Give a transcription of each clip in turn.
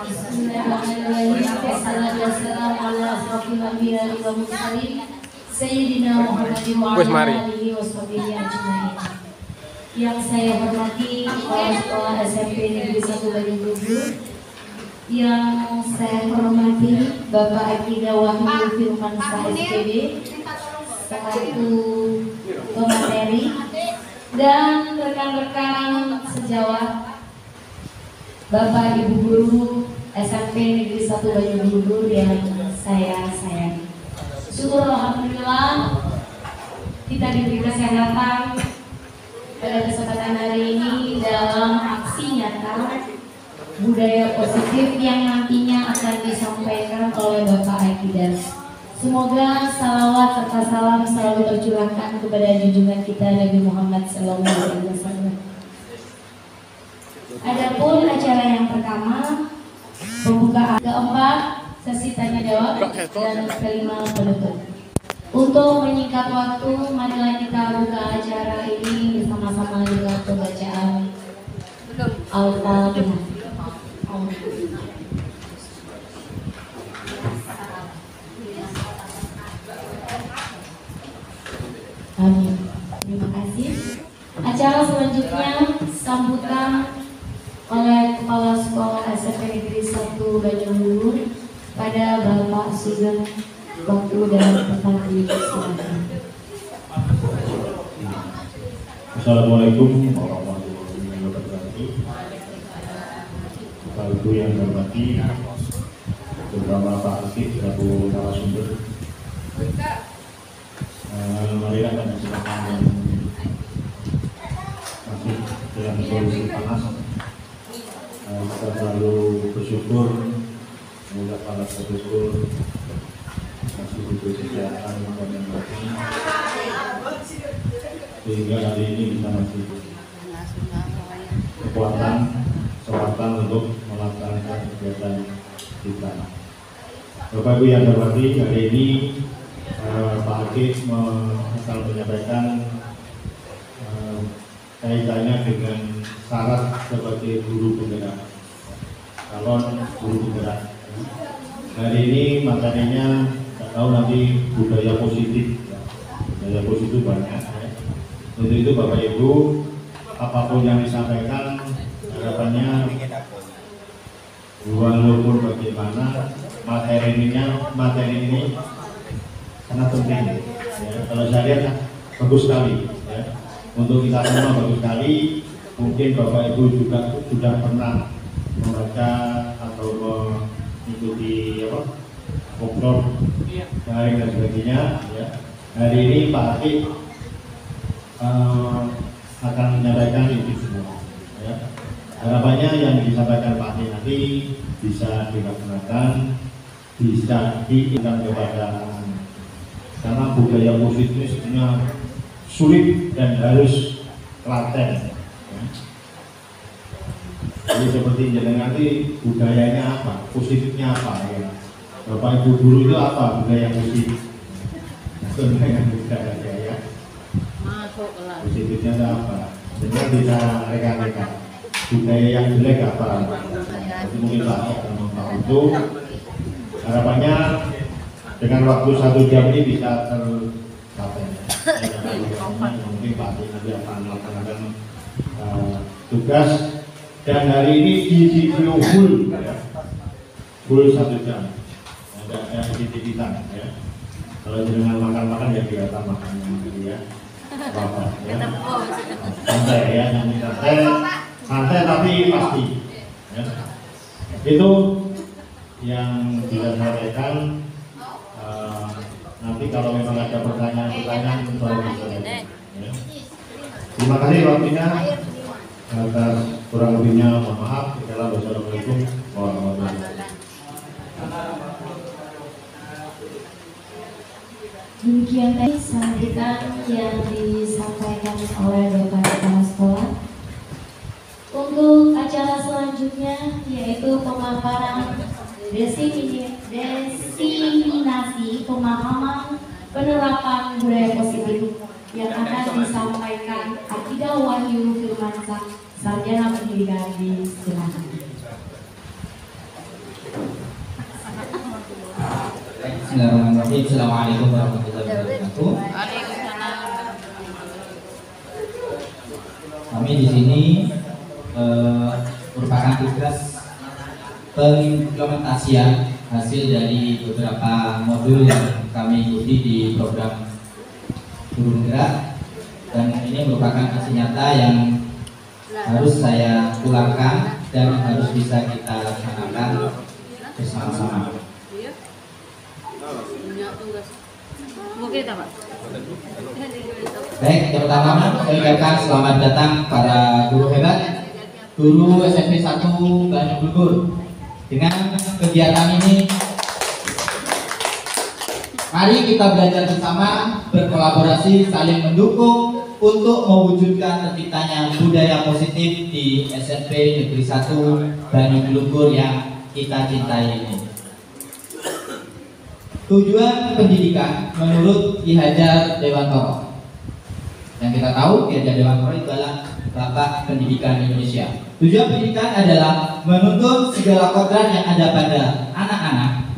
Bismillahirrahmanirrahim. Wassalamualaikum warahmatullahi wabarakatuh. Sayyidina Muhammadin wa ala alihi washabihi ajmain. Yang saya hormati Kepala Sekolah SMP Negeri 1 Banyuwangi, yang saya hormati Bapak Akidah Wahyu Firmansyah SPB selaku pemateri dan rekan-rekan sejawat, Bapak Ibu Guru SMP Negeri 1 Banyuwangi yang saya sayangi. Syukur alhamdulillah kita diberi kesehatan pada kesempatan hari ini dalam aksi nyata budaya positif yang nantinya akan disampaikan oleh Bapak Akidah. Semoga salawat serta salam selalu tercurahkan kepada junjungan kita Nabi Muhammad SAW. Adapun acara yang pertama, pembukaan, keempat sesi tanya jawab, dan kelima penutup. Untuk menyingkat waktu, marilah kita buka acara ini bersama-sama dengan pembacaan Al-Fatihah. Amin. Terima kasih. Acara selanjutnya sambutan oleh Kepala Sekolah SMP Negeri 1 Banyuwangi pada Bapak Sugeng. Waktu dan tempat dipersilakan. Assalamualaikum warahmatullahi wabarakatuh. Bapak Ibu yang hormati, terutama Pak Akif selaku narasumber. Marilah pada kesempatan yang masih dalam kondisi panas, kita selalu bersyukur, mengucapkan bersyukur masih diberi kesehatan dan batin, sehingga hari ini kita masih kekuatan untuk melaksanakan kegiatan kita. Bapak Ibu yang hormati, hari ini Pak Akif akan menyampaikan kaitannya dengan syarat sebagai guru penggerak, calon guru penggerak. Hari ini materinya tak tahu nanti budaya positif, budaya positif banyak. Untuk itu Bapak Ibu, apapun yang disampaikan, harapannya walaupun bagaimana materi ini sangat penting. Ya, kalau saya lihat bagus sekali. Ya. Untuk kita semua bagus sekali. Mungkin Bapak Ibu juga sudah pernah membaca atau mengikuti folklore dan sebagainya. Ya. Hari ini Pak Akif akan menyampaikan itu semua. Ya. Harapannya yang disampaikan Pak Akif nanti bisa dilaksanakan, bisa diingatkan kepada anak. Karena budaya positif ini sebenarnya sulit dan harus telaten. Jadi seperti jenengan nanti budayanya apa, positifnya apa ya. Bapak Ibu guru itu apa budaya positif? Budaya ya. Positifnya itu apa? Jadi bisa reka-reka. Budaya yang jelek apa? Jadi mungkin Pak akan tahu itu. Harapannya dengan waktu 1 jam ini bisa tercapai. Mungkin Pak nanti akan melaksanakan tugas. Dan hari ini di video full, ya. Full 1 jam. Ada aktivitas, ya. Kalau dengan makan-makan ya kelihatan makannya gitu ya. Apa ya? Santai ya, nanti santai tapi pasti. Ya. Itu yang bisa saya sampaikan. Nanti kalau memang ada pertanyaan tolong disampaikan. Ya. Terima kasih waktunya. Atas kurang lebihnya mohon maaf. Wassalamualaikum warahmatullahi wabarakatuh. Demikian tadi sambutan yang disampaikan oleh Bapak Kepala Sekolah. Untuk acara selanjutnya yaitu pemaparan desiminasi pemahaman penerapan budaya positif yang akan disampaikan Akidah Wahyu Firmansyah, Sarjana Pendidikan di Sekolah. Bismillahirrahmanirrahim. Assalamualaikum warahmatullahi wabarakatuh. Kami di sini merupakan tugas pengimplementasian hasil dari beberapa modul yang kami ikuti di program Guru Gerak, dan ini merupakan hasil nyata yang harus saya tularkan dan harus bisa kita laksanakan bersama-sama. Baik, yang pertama saya ucapkan selamat datang para guru hebat, guru SMP 1 Banyu Blugur. Dengan kegiatan ini, mari kita belajar bersama, berkolaborasi, saling mendukung untuk mewujudkan terciptanya budaya positif di SMP Negeri 1 Banyu Blugur yang kita cintai ini. Tujuan pendidikan menurut Ki Hajar Dewantoro. Yang kita tahu Ki Hajar Dewantoro itu adalah Bapak Pendidikan Indonesia. Tujuan pendidikan adalah menuntun segala kodrat yang ada pada anak-anak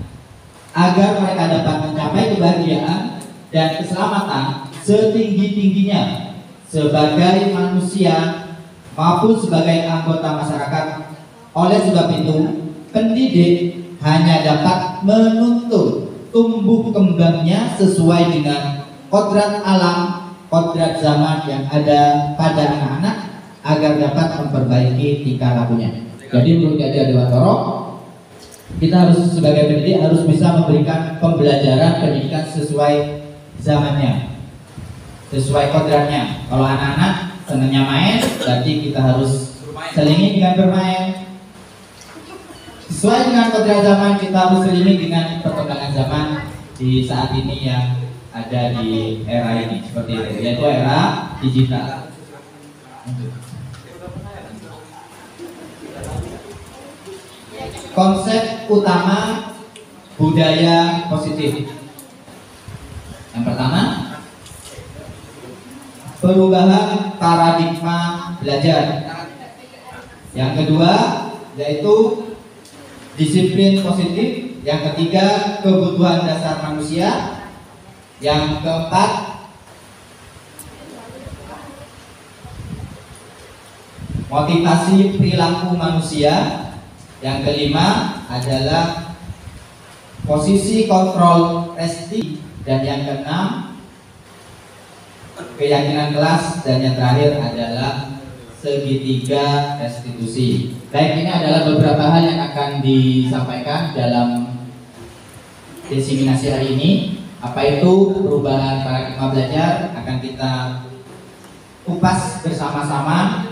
agar mereka dapat mencapai kebahagiaan dan keselamatan setinggi-tingginya sebagai manusia maupun sebagai anggota masyarakat. Oleh sebab itu, pendidik hanya dapat menuntun tumbuh kembangnya sesuai dengan kodrat alam, kodrat zaman yang ada pada anak-anak agar dapat memperbaiki tingkah lakunya. Jadi menurut Ki Hajar Dewantoro, kita harus sebagai pendidik harus bisa memberikan pembelajaran pendidikan sesuai zamannya, sesuai kodratnya. Kalau anak-anak senangnya main, berarti kita harus selingi dengan bermain. Sesuai dengan kodrat zaman, kita harus selingi dengan perkembangan zaman di saat ini yang ada di era ini, seperti itu, yaitu era digital. Konsep utama budaya positif. Yang pertama, perubahan paradigma belajar. Yang kedua, yaitu disiplin positif. Yang ketiga, kebutuhan dasar manusia. Yang keempat, motivasi perilaku manusia. Yang kelima adalah posisi kontrol resti. Dan yang keenam, keyakinan kelas. Dan yang terakhir adalah segitiga restitusi. Baik, ini adalah beberapa hal yang akan disampaikan dalam diseminasi hari ini. Apa itu perubahan paradigma belajar? Akan kita kupas bersama-sama.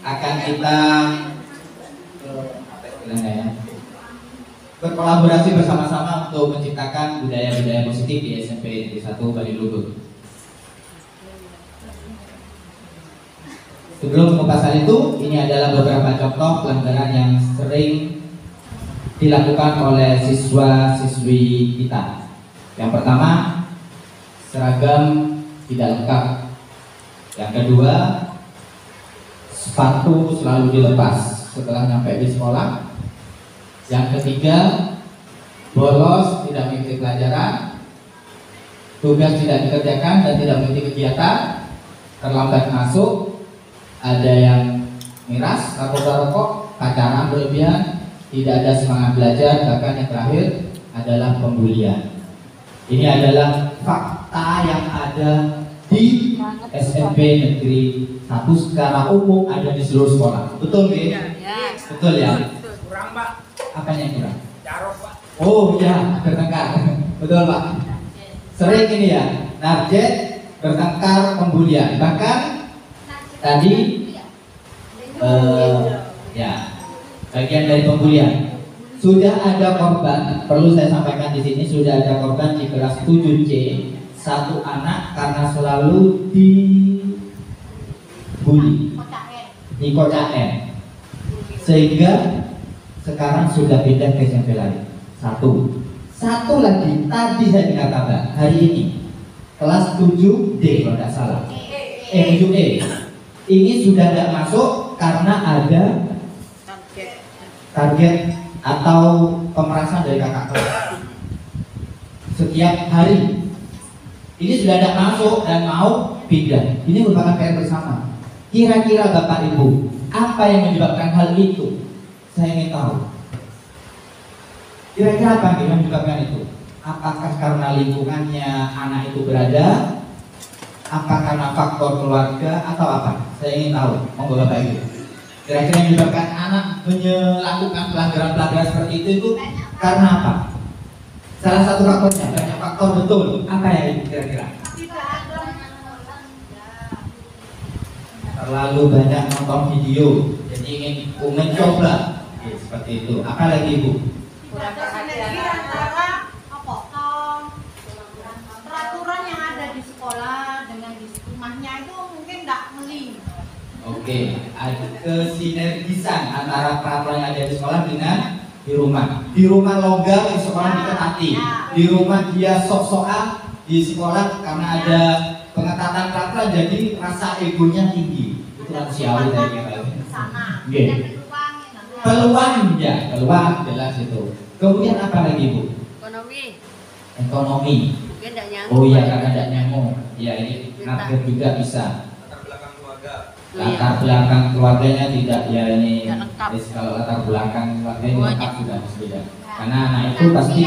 Akan kita berkolaborasi bersama-sama untuk menciptakan budaya-budaya positif di SMP Negeri 1 Banyu Blugur. Sebelum mengupas hal itu, ini adalah beberapa contoh pelanggaran yang sering dilakukan oleh siswa-siswi kita. Yang pertama, seragam tidak lengkap. Yang kedua, sepatu selalu dilepas setelah nyampe di sekolah. Yang ketiga, bolos, tidak mengikuti pelajaran, tugas tidak dikerjakan dan tidak mengikuti kegiatan, terlambat masuk, ada yang miras, rokok, pacaran berlebihan, tidak ada semangat belajar, bahkan yang terakhir adalah pembulian. Ini adalah fakta yang ada di SMP Negeri 1 secara umum, ada di seluruh sekolah. Betul nggih? Betul ya? Kurang, Pak. Apanya yang kurang? Carok, Pak. Oh iya, bertengkar. Betul Pak. Sering ini ya, narjet, bertengkar, pembulian. Bahkan tadi ya, bagian dari pembulian. Sudah ada korban, perlu saya sampaikan di sini, sudah ada korban di kelas 7C, satu anak karena selalu dibully, dikocain, sehingga sekarang sudah pindah ke SMP lain. Satu lagi, tadi saya dengar kabar hari ini kelas 7D kalau tidak salah, 7E. Ini sudah tidak masuk karena ada target atau pemerasan dari kakak kelas. setiap hari. Ini sudah tidak masuk dan mau pindah. Ini merupakan PR bersama. Kira-kira Bapak Ibu, apa yang menyebabkan hal itu? Saya ingin tahu. Kira-kira apa yang menyebabkan itu? Apakah karena lingkungannya anak itu berada? Apa karena faktor keluarga atau apa? Saya ingin tahu. Monggo Bapak Ibu. Kira-kira yang menyebabkan anak melakukan pelanggaran-pelanggaran seperti itu karena apa? Salah satu faktornya, banyak faktor betul. Apa ya Ibu kira-kira? Terlalu banyak nonton video, jadi ingin mencoba. Seperti itu. Apa lagi Ibu? Kurang sinergi antara peraturan yang ada di sekolah dengan di rumahnya itu mungkin tidak meling. Oke, ada kesinergisan antara peraturan yang ada di sekolah dengan di rumah. Di rumah longgar, di sekolah diketati. Di rumah dia sok-sokan, di sekolah karena ada pengetatan peraturan jadi rasa egonya tinggi. Itu manusiawi saya kira. Oke. Peluang ya, peluang jelas itu. Kemudian apa lagi Bu? Ekonomi. Oh iya, karena ada nyamuk. Ya ini nakir juga bisa. Latar belakang keluarganya tidak ya ini. Kalau latar belakang keluarganya lengkap sudah beda. Karena anak itu pasti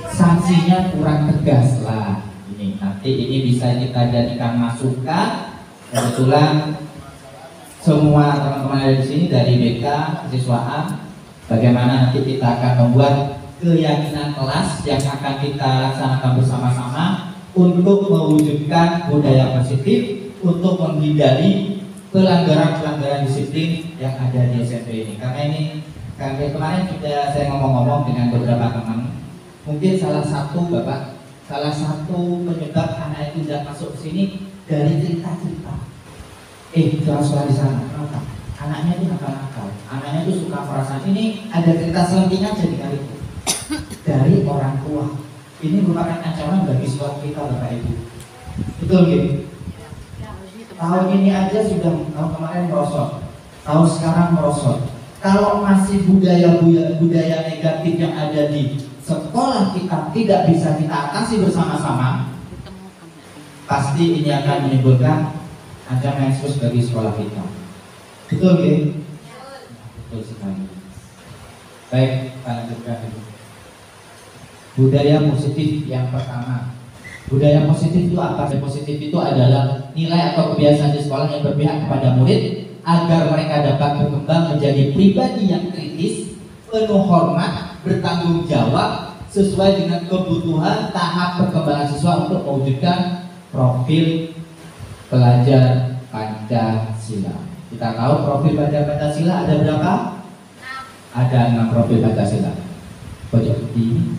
sanksinya kurang tegas lah. Ini nanti ini bisa kita jadikan masukan. Kebetulan semua teman-teman ada di sini dari BK, siswaan, bagaimana nanti kita akan membuat keyakinan kelas yang akan kita laksanakan bersama-sama untuk mewujudkan budaya positif untuk menghindari pelanggaran-pelanggaran disiplin yang ada di SMP ini. Karena ini kemarin sudah saya ngomong-ngomong dengan beberapa teman, mungkin salah satu penyebab anak itu tidak masuk ke sini dari cerita-cerita. Jangan sekolah di sana. Kenapa? Anaknya itu nakal-nakal. Anaknya itu suka perasaan. Ini ada cerita selentingan jadi kali itu dari orang tua. Ini merupakan ancaman bagi sekolah kita, Bapak Ibu. Betul gitu. Tahun ini aja sudah tahun kemarin merosot. Tahun sekarang merosot. Kalau masih budaya negatif yang ada di sekolah kita tidak bisa kita atasi bersama-sama, pasti ini akan menimbulkan ancaman serius bagi sekolah kita. Betul gitu? Betul sekali. Baik, kita lanjutkan dulu. Budaya positif yang pertama. Budaya positif itu apa? Budaya positif itu adalah nilai atau kebiasaan di sekolah yang berpihak kepada murid agar mereka dapat berkembang menjadi pribadi yang kritis, penuh hormat, bertanggung jawab sesuai dengan kebutuhan tahap perkembangan siswa untuk mewujudkan profil pelajar Pancasila. Kita tahu profil pelajar Pancasila ada berapa? Ada 6 profil Pancasila. Pojok kiri.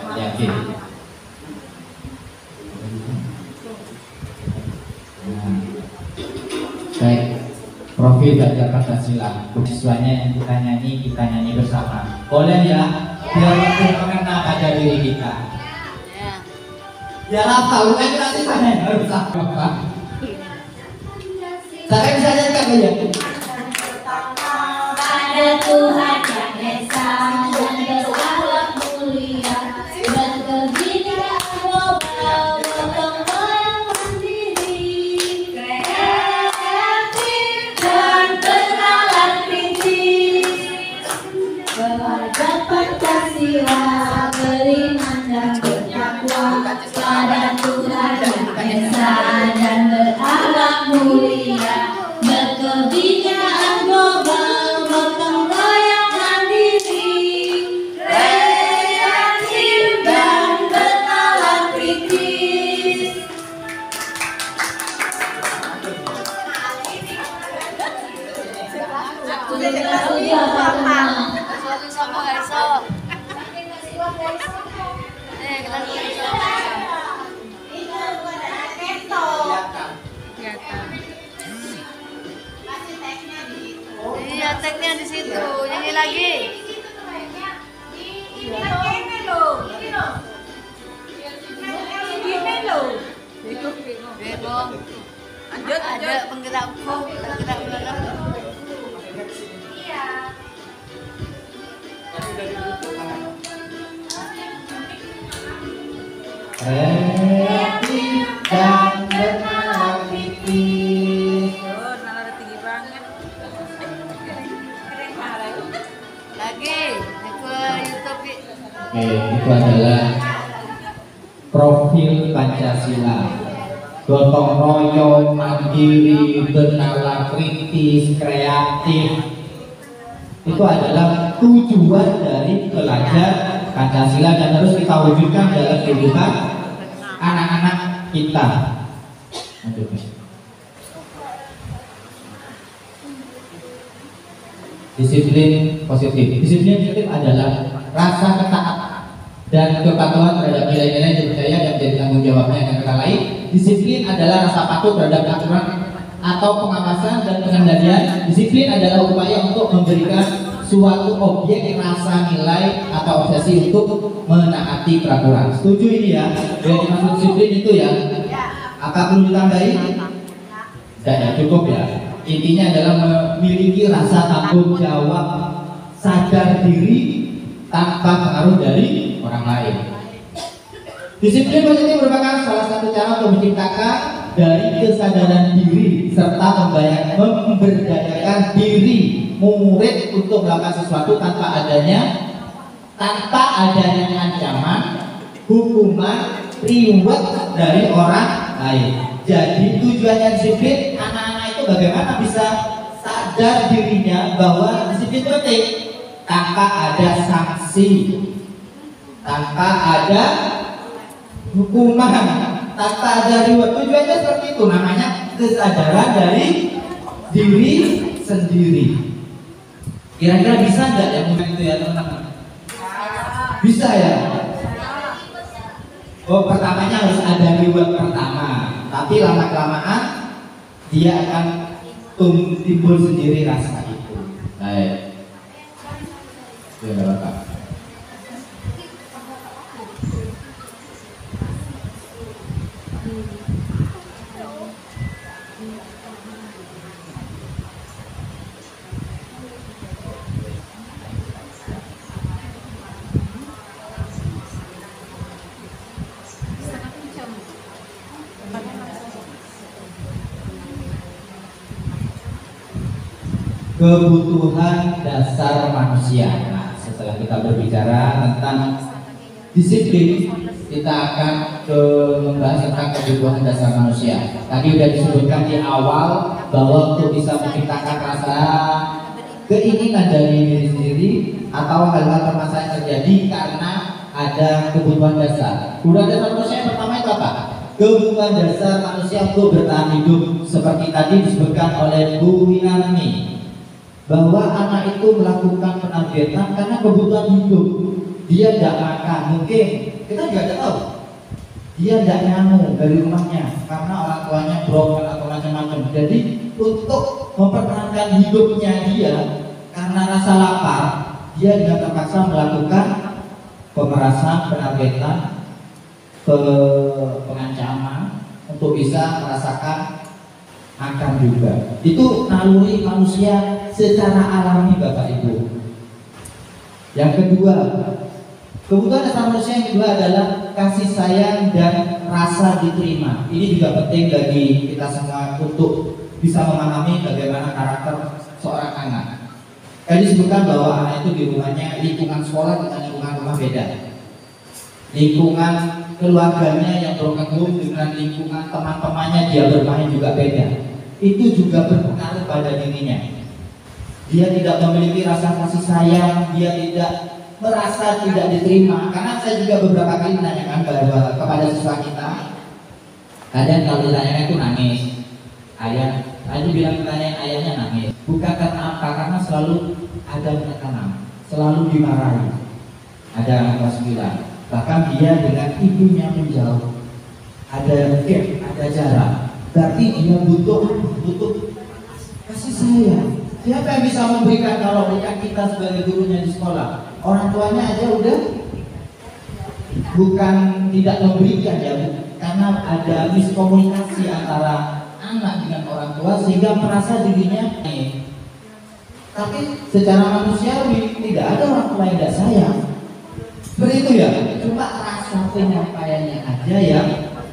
Yakin. Baik, profil belajar Pancasila. Siswanya yang kita nyanyi bersama. Boleh ya? Biar lebih mengena pada diri kita. Ya hafal, bukan nanti mana harus hafal. Saya bisa nyanyikan ya. Pada Tuhan yang esa dan berakhlak mulia, berkebinekaan global, berkembang mandiri, kreatif dan bernalar kritis, belajar Pancasila, beriman dan bertakwa pada Tuhan yang esa dan berakhlak mulia, berkebinekaan global. prakteknya di situ. Nyanyi lagi. Bego. Ada penggerak belakang. Iya. Kreatif dan bernalar-kritis. Nalar tinggi banget. Lagi, ke YouTube. Oke, itu adalah profil Pancasila. Gotong royong, mandiri, bernalar kritis, kreatif. Itu adalah tujuan dari belajar Pancasila dan harus kita wujudkan dalam kehidupan anak-anak kita. Disiplin positif. Disiplin positif adalah rasa ketaatan dan kepatuhan terhadap nilai-nilai yang dipercaya dan menjadi tanggung jawabnya dengan kata lain. Disiplin adalah rasa patuh terhadap aturan atau pengawasan dan pengendalian. Disiplin adalah upaya untuk memberikan suatu objek rasa nilai atau obsesi untuk menaati peraturan. Setuju ini ya? Yang dimaksud disiplin itu ya? Apa perlu ditambahi? Tidak ya, cukup ya. Intinya adalah memiliki rasa tanggung jawab, sadar diri tanpa pengaruh dari orang lain. Disiplin positif merupakan salah satu cara untuk menciptakan dari kesadaran diri serta memberdayakan diri murid untuk melakukan sesuatu tanpa adanya ancaman, hukuman, reward dari orang lain. Jadi tujuannya disiplin, anak-anak itu bagaimana bisa sadar dirinya bahwa disiplin penting tanpa ada sanksi, tanpa ada hukuman, tanpa ada reward. Tujuannya seperti itu, namanya kesadaran dari diri sendiri. Kira-kira bisa nggak yang itu ya teman-teman? Bisa ya? Oh, pertamanya harus ada reward pertama, tapi lama-kelamaan dia akan timbul sendiri rasa itu. Baik. Ya, Bapak. Kebutuhan dasar manusia. Nah, setelah kita berbicara tentang disiplin, kita akan membahas tentang kebutuhan dasar manusia. Tadi sudah disebutkan di awal bahwa untuk bisa menciptakan rasa keinginan dari diri sendiri atau hal-hal permasalahan yang terjadi karena ada kebutuhan dasar. Kebutuhan dasar manusia yang pertama itu apa? Kebutuhan dasar manusia untuk bertahan hidup, seperti tadi disebutkan oleh Bu Winarni, bahwa anak itu melakukan penargetan karena kebutuhan hidup. Dia tidak makan, mungkin kita juga tidak tahu. Dia tidak nyamuk dari rumahnya karena orang tuanya broken atau macam-macam. Jadi untuk mempertahankan hidupnya dia karena rasa lapar, dia juga terpaksa melakukan pemerasan, penargetan, pengancaman untuk bisa merasakan makan juga. Itu naluri manusia secara alami, Bapak Ibu. Yang kedua, kebutuhan dasar manusia yang kedua adalah kasih sayang dan rasa diterima. Ini juga penting bagi kita semua untuk bisa memahami bagaimana karakter seorang anak. Tadi disebutkan bahwa anak itu di rumahnya, lingkungan sekolah dengan lingkungan rumah beda. Lingkungan keluarganya yang broken home dengan lingkungan teman-temannya dia bermain juga beda. Itu juga berpengaruh pada dirinya. Dia tidak memiliki rasa kasih sayang, dia tidak merasa tidak diterima. Karena saya juga beberapa kali menanyakan kepada siswa kita, kadang kalau ditanya itu nangis, ayah bilang pertanyaan ayahnya nangis, bukan karena apa, karena selalu ada penekanan, selalu dimarahi. Ada anak kelas 9, bahkan dia dengan ibunya menjauh, ada gap, ada jarak, berarti dia butuh kasih sayang. Siapa yang bisa memberikan kalau bukan kita sebagai gurunya di sekolah? Orang tuanya aja udah bukan tidak memberikan ya, karena ada miskomunikasi antara anak dengan orang tua sehingga merasa dirinya tapi secara manusiawi tidak ada orang tua yang tidak sayang. Seperti itu ya, cuma rasa penyampaiannya aja yang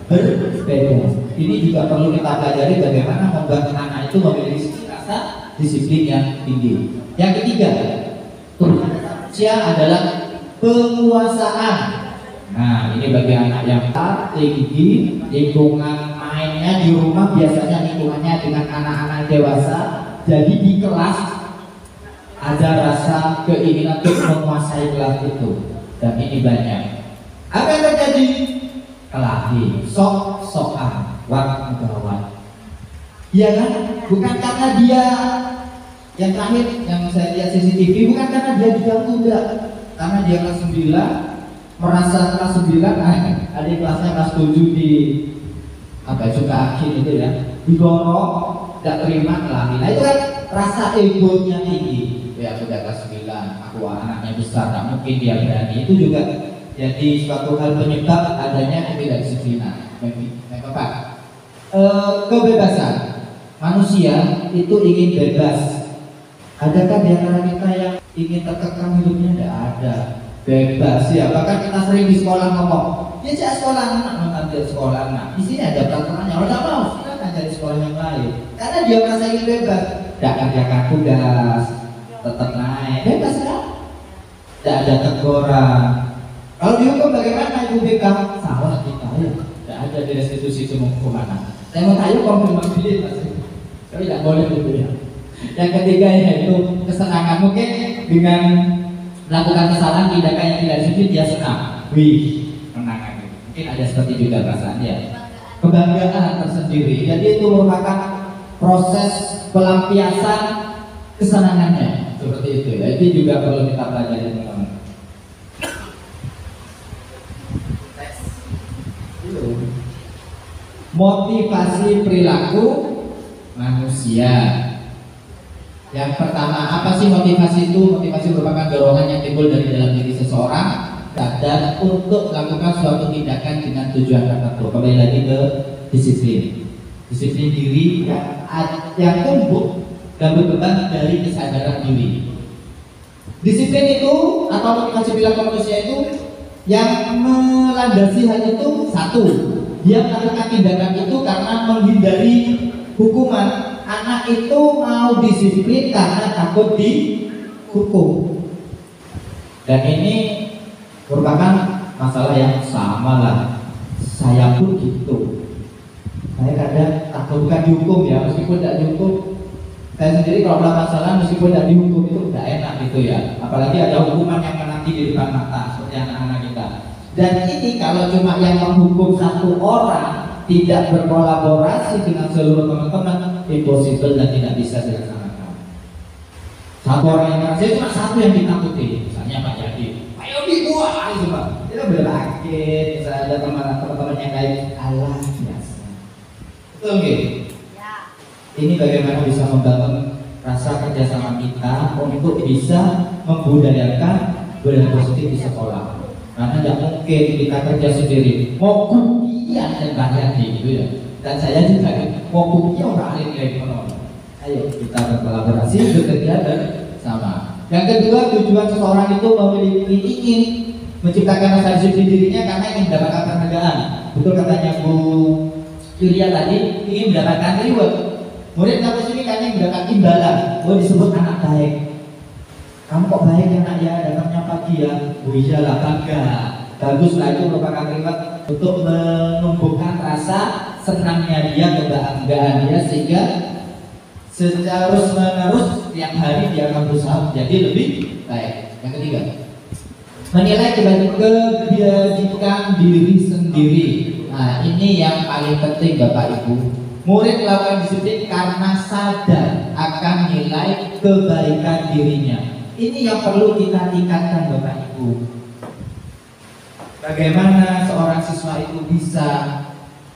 berbeda. Ini juga perlu kita pelajari bagaimana membuat anak itu memiliki rasa disiplin yang tinggi. Yang ketiga, turunan manusia adalah penguasaan. Nah, ini bagi anak yang tinggi, lingkungan mainnya di rumah biasanya lingkungannya dengan anak-anak dewasa. Jadi di kelas ada rasa keinginan untuk menguasai kelas itu, dan ini banyak. Apa yang terjadi? Kelahi, sok-sokan, wat-gawat. Iya kan? Bukan karena dia yang terakhir yang saya lihat CCTV, bukan karena dia diganggu, enggak. Karena dia kelas 9, merasa kelas 9, adik kelasnya kelas 7 di juga akhir itu ya, didorong, tidak terima, kelahi. Nah itu kan rasa egonya tinggi. Ya sudah kelas 9, aku anaknya besar, tak mungkin dia berani. Itu juga jadi suatu hal penyebab adanya ketidakdisiplinan. Bapak, kebebasan manusia itu ingin bebas. Adakah di antara kita yang ingin terkekang hidupnya? Tidak ada. Bebas ya. Bahkan kita sering di sekolah ngomong, ya cak sekolah anak, nanti sekolah anak. Di sini ada peraturannya. Kalau tidak mau, silakan cari sekolah yang lain. Karena dia merasa ingin bebas. Tidak kerjakan tugas, tetap naik. Bebas kan? Tidak ada teguran. Kalau dihukum bagaimana Ibu BK? Salah kita ya. Tidak ada di restitusi itu mau kemana. Saya mau tanya konfirmasi pasti. Tapi tidak boleh gitu ya. Yang ketiga yaitu kesenangan. Mungkin dengan melakukan kesalahan tindakan yang tidak disiplin dia senang. Wih, menang. Mungkin ada seperti juga perasaannya. Kebanggaan tersendiri. Jadi itu merupakan proses pelampiasan kesenangannya. Seperti itu ya. Itu juga perlu kita pelajari teman-teman. Motivasi perilaku manusia. Yang pertama, apa sih motivasi itu? Motivasi merupakan dorongan yang timbul dari dalam diri seseorang dan untuk melakukan suatu tindakan dengan tujuan tertentu. Kembali lagi ke disiplin. Disiplin diri yang tumbuh dan berkembang dari kesadaran diri. Disiplin itu atau motivasi perilaku manusia itu yang melandasi hal itu satu, dia melakukan tindakan itu karena menghindari hukuman. Anak itu mau disiplin karena takut dihukum. Dan ini merupakan masalah yang sama lah. Saya pun gitu. Saya kadang takut bukan dihukum ya, meskipun tidak dihukum. Saya sendiri kalau ada masalah meskipun tidak dihukum itu tidak enak gitu ya. Apalagi ada hukuman yang menanti di depan mata seperti anak-anak kita. Dan ini kalau cuma yang menghukum satu orang, tidak berkolaborasi dengan seluruh teman-teman, impossible dan tidak bisa dilaksanakan. Satu orang yang saya cuma satu yang ditakuti, misalnya Pak Yadi, ayo dibuat itu Pak. Kita berakit, misalnya ada teman-teman yang lain, alah biasa. Betul nggih? Ya. Ini bagaimana bisa membangun rasa kerjasama kita untuk bisa membudayakan budaya positif di sekolah. Karena tidak mungkin kita kerja sendiri, mau kuliah dan Pak Yadi gitu ya. Dan saya juga mau kuliah orang lain ekonomi. Ayo kita berkolaborasi, bekerja bersama. Yang kedua, tujuan seseorang itu memiliki ingin menciptakan rasa disiplin dirinya karena ingin mendapatkan penghargaan. Betul katanya Bu Yulia tadi, ingin mendapatkan reward. Murid kampus ini kan ingin mendapat imbalan. Oh, disebut anak baik. Kamu kok baik ya nak ya, datangnya pagi ya. Oh iyalah, bangga. Baguslah, itu merupakan reward untuk menumbuhkan rasa senangnya dia, kebanggaan dia, sehingga terus menerus tiap hari dia akan berusaha menjadi lebih baik. Yang ketiga, menilai kebajikan diri sendiri. Nah ini yang paling penting Bapak Ibu. Murid melakukan disiplin karena sadar akan nilai kebaikan dirinya. Ini yang perlu kita tingkatkan Bapak Ibu. Bagaimana seorang siswa itu bisa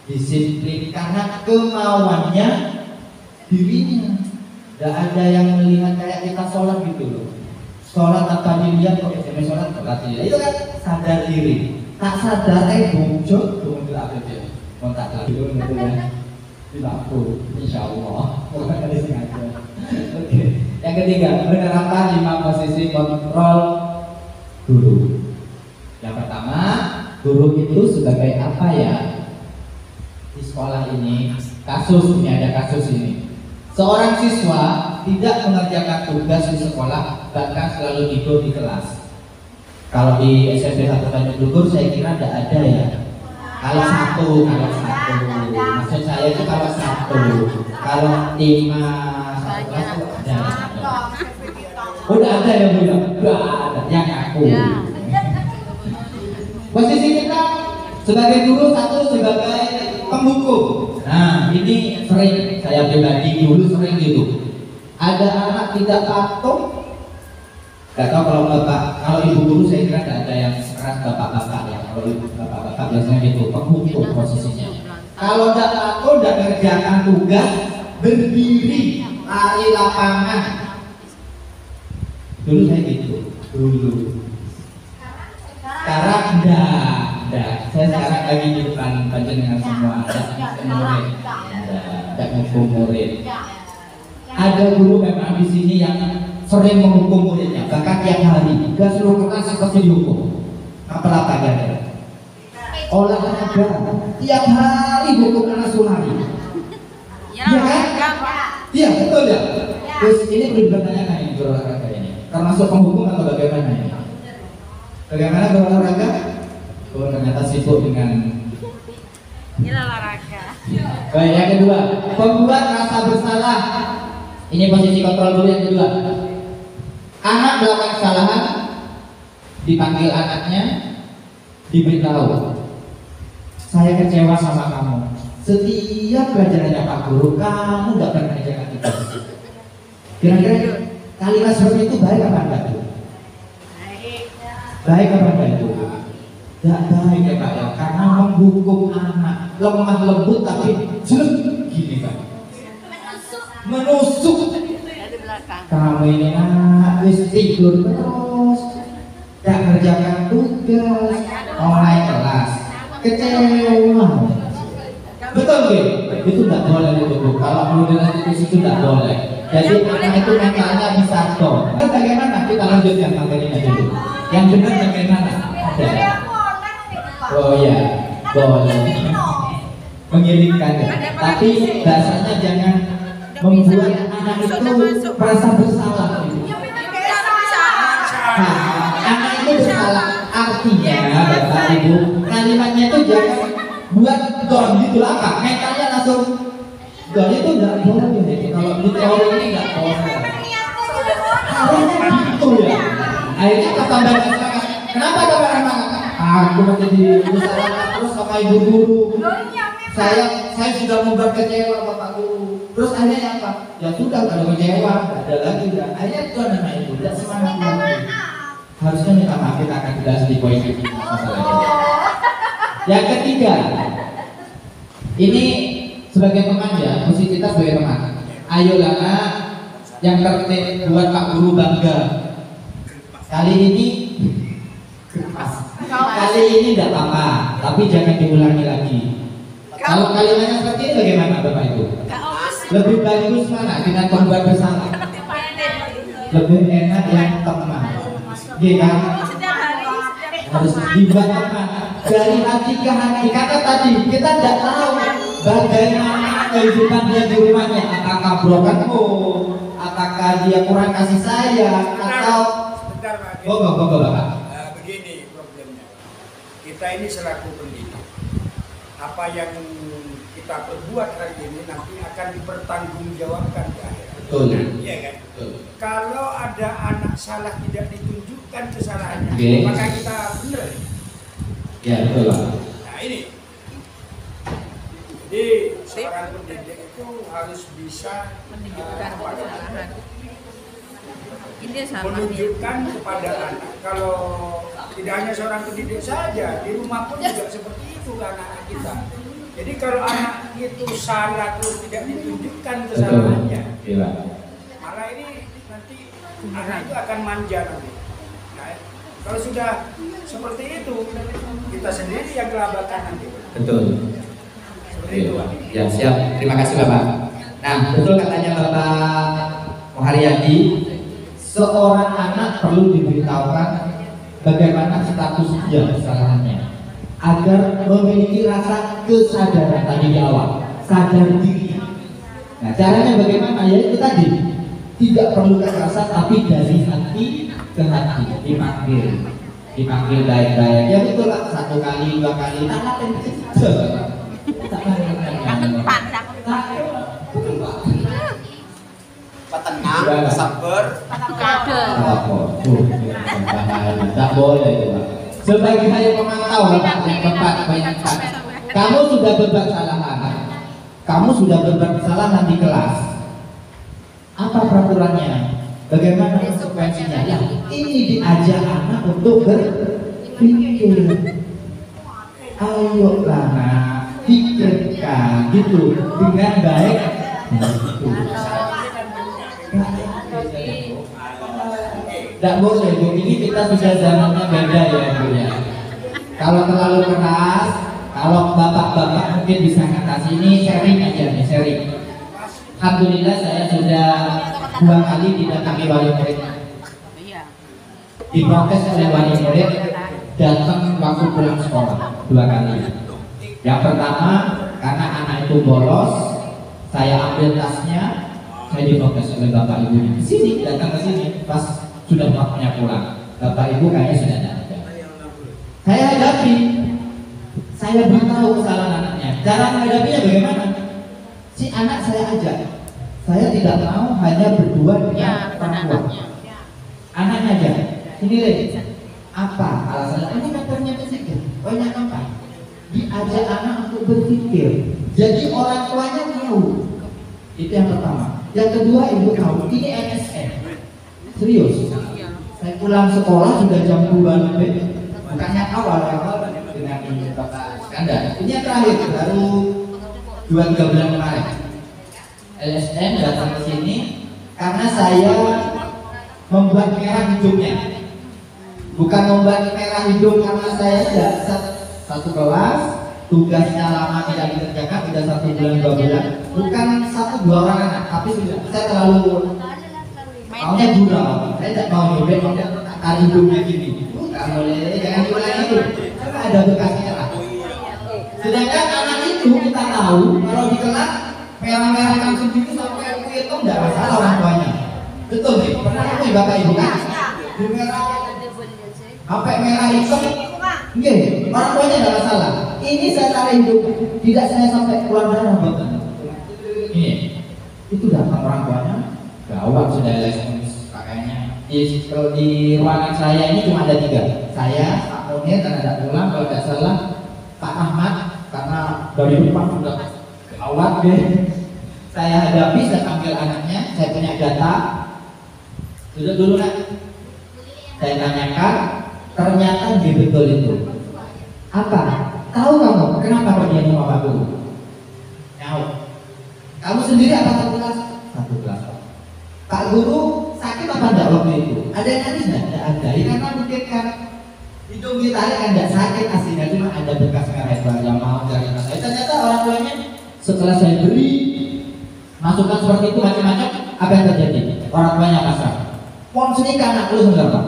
disiplin karena kemauannya dirinya. Gak ada yang melihat kayak kita sholat gitu loh. Sholat apa dilihat kok SMS sholat dilihat. Itu kan sadar diri. Tak sadar bocor dong apa aja. Kontak lagi gitu kan. Di lampu, insya Allah. Bukan dari sengaja. Oke. Yang ketiga, menerapkan 5 posisi kontrol guru. Yang pertama, guru itu sebagai apa ya? Di sekolah ini, ada kasus ini. Seorang siswa tidak mengerjakan tugas di sekolah, bahkan selalu tidur di kelas. Kalau di SMP 1 Tanjung Dukur saya kira tidak ada ya. Kalau satu, maksud saya itu kalau satu, kalau 5 satu kelas itu ada. Udah ada yang bilang, udah ada yang aku. Posisi kita sebagai guru, satu sebagai penghukum. Nah, ini sering saya pribadi dulu sering gitu. Ada anak tidak patuh. Gak tahu kalau bapak, kalau ibu guru saya kira tidak ada yang sekeras bapak-bapak ya. Kalau ibu bapak-bapak biasanya gitu, penghukum posisinya. Kalau tidak patuh, tidak kerjakan tugas, berdiri, lari lapangan. Dulu saya gitu, dulu. Sekarang enggak. Saya sekarang lagi di depan panjenengan semua, tidak menghukum murid. Ada guru memang di sini yang sering menghukum muridnya, bahkan tiap hari. Gak seluruh kelas pasti dihukum. Apa ya? Olahraga, tiap hari hukum anak sulari. Iya kan? Iya betul ya. Terus ini perlu bertanya ini berolahraga ini, termasuk penghukum atau bagaimana ini? Bagaimana berolahraga? Oh ternyata sibuk dengan olahraga. Baik, yang kedua, membuat rasa bersalah. Ini posisi kontrol dulu yang kedua. Anak melakukan kesalahan, dipanggil anaknya, diberitahu, saya kecewa sama kamu. Setiap pelajarannya Pak Guru, kamu nggak pernah kerjakan itu. Kira-kira kalimat seperti itu baik apa enggak? Baik apa enggak itu? Tidak baik ya Pak ya, karena menghukum anak lemah lembut tapi jelek gini Pak. Menusuk. Kamu ini nak wis tidur terus, tidak kerjakan tugas, online kelas, kecewa. Betul nggak? Itu tidak boleh itu. Kalau menurut itu tidak boleh. Jadi anak itu mentalnya bisa stop. Bagaimana? Kita lanjutkan materinya dulu. Yang benar bagaimana? Ada. Oh ya, boleh. Mengirimkan. Tapi bahasanya jangan membuat anak itu merasa bersalah. Nah, anak itu bersalah. Artinya, Bapak Ibu, kalimatnya itu jangan buat don gitu apa? Mentalnya langsung don itu nggak boleh. Kalau di teori ini nggak boleh. Harusnya gitu ya. Akhirnya tambah semangat. Kenapa tambah semangat? Aku menjadi bersalah terus sama ibu guru. Saya sudah membuat kecewa Bapak Guru. Terus akhirnya apa? Ya sudah kalau kecewa, ada lagi udah. Akhirnya itu nama ibu, tidak semangat lagi. Harusnya minta maaf, kita akan bahas di poin ini masalah ini. Yang ketiga, ini sebagai teman ya, posisi kita sebagai teman. Ayolah yang tertib buat Pak Guru bangga. Kali ini tidak apa-apa, tapi jangan diulangi lagi. Kalau kalimatnya seperti ini bagaimana Bapak Ibu? Lebih bagus mana dengan membuat bersalah? Lebih enak yang teman. Iya kan? Harus dibuat teman. Dari hati ke hati. Kata tadi kita tidak tahu bagaimana kehidupan dia di rumahnya. Apakah broken home? Apakah dia kurang kasih sayang? Atau Bapak? Begini problemnya. Kita ini selaku pendidik. Apa yang kita perbuat hari ini nanti akan dipertanggungjawabkan di akhirat. Betul. Iya kan? Betul. Kalau ada anak salah tidak ditunjukkan kesalahannya, maka kita benar. Ya betul Pak. Nah ini, jadi seorang pendidik itu harus bisa menunjukkan kesalahan. Ini menunjukkan kepada anak. Kalau tidak hanya seorang pendidik saja, di rumah pun juga seperti itu anak-anak kita. Jadi kalau anak itu salah terus tidak ditunjukkan kesalahannya, anak itu akan manja nanti. Nah, kalau sudah seperti itu, kita sendiri yang kelabakan nanti. Betul. Seperti itu, Pak. Ya, siap. Terima kasih Bapak. Nah, betul katanya Bapak Muharyadi, seorang anak perlu diberitahukan bagaimana status dia kesalahannya agar memiliki rasa kesadaran tadi di awal, sadar diri. Nah, caranya bagaimana? Ya itu tadi, tidak perlu kekerasan tapi dari hati ke hati, dipanggil baik-baik. Ya betul lah, 1 kali 2 kali Tenang, sabar. Tak boleh itu, Pak. Sebagai saya memantau Bapak yang tempat banyak Pak. Kamu sudah berbuat kesalahan. Kamu sudah berbuat kesalahan di kelas. Apa peraturannya? Bagaimana konsekuensinya? Ya, ini diajak anak untuk berpikir. Ayolah nak, pikirkan gitu dengan baik. Tidak boleh Bu, ini kita sudah zamannya beda ya Bu ya. Kalau terlalu keras, kalau bapak-bapak mungkin bisa ngatasi, ini sharing aja nih, sharing. Alhamdulillah saya sudah 2 kali didatangi wali murid, diprotes oleh wali murid datang waktu pulang sekolah 2 kali. Yang pertama karena anak itu bolos, saya ambil tasnya, saya diprotes oleh bapak ibunya. Kesini, datang ke sini pas sudah waktunya pulang. Bapak ibu kayaknya sudah ada. Saya hadapi, saya beritahu kesalahan anaknya. Cara menghadapinya bagaimana? Si anak saya ajak. Saya tidak mau hanya berdua dengan orang tua. Anaknya aja. Ini deh. Apa alasannya? Ini kantornya berpikir. Banyak tempat. Diajak anak untuk berpikir. Jadi orang tuanya tahu. Itu yang pertama. Yang kedua ibu tahu. Ini MSN. Serius. Saya pulang sekolah sudah jam 2 lebih. Bukannya awal dengan ini Bapak Skandar. Ini yang terakhir baru 2-3 bulan kemarin. LSM datang ke sini karena saya membuat merah hidungnya. Bukan membuat merah hidung karena saya tidak satu kelas, tugasnya lama tidak dikerjakan, sudah 1 bulan 2 bulan. Bukan 1-2 orang anak, tapi sudah saya terlalu maunya gurau. Saya tidak mau nyobek, tarik hidungnya gini. Bukan boleh, jangan diulangi itu. Karena ada bekas merah. Sedangkan anak itu kita tahu kalau di kelas merah-merah langsung gitu sampai itu tidak masalah orang tuanya. Betul nih, pernah aku bapak ibu kan? Di merah, sampai merah hitam, oke, orang tuanya tidak masalah. Ini saya tarik hidup, tidak saya sampai keluar darah bahkan. Ini, itu datang orang tuanya, gawat sudah elektronis pakainya. Di ruangan saya ini cuma ada 3. Saya, Pak Munir karena tidak pulang, kalau tidak salah Pak Ahmad karena dari depan sudah gawat deh. Saya hadapi, saya panggil anaknya, saya punya data. Duduk dulu nak. Saya tanyakan, ternyata dia betul itu. Apa? Tahu kamu kenapa kok dia mau Pak Guru? Tahu. Kamu sendiri apa satu kelas? Satu kelas. Pak Guru sakit apa enggak waktu itu? Ada yang nangis enggak? Tidak ada. Karena mungkin kan hidung ditarik kan enggak sakit aslinya, cuma ada bekas merah itu yang mau dari saya. Ternyata orang tuanya setelah saya beri masukan seperti itu macam-macam, apa yang terjadi? Orang tuanya pasrah. Pon sini kan anak lu enggak Pak?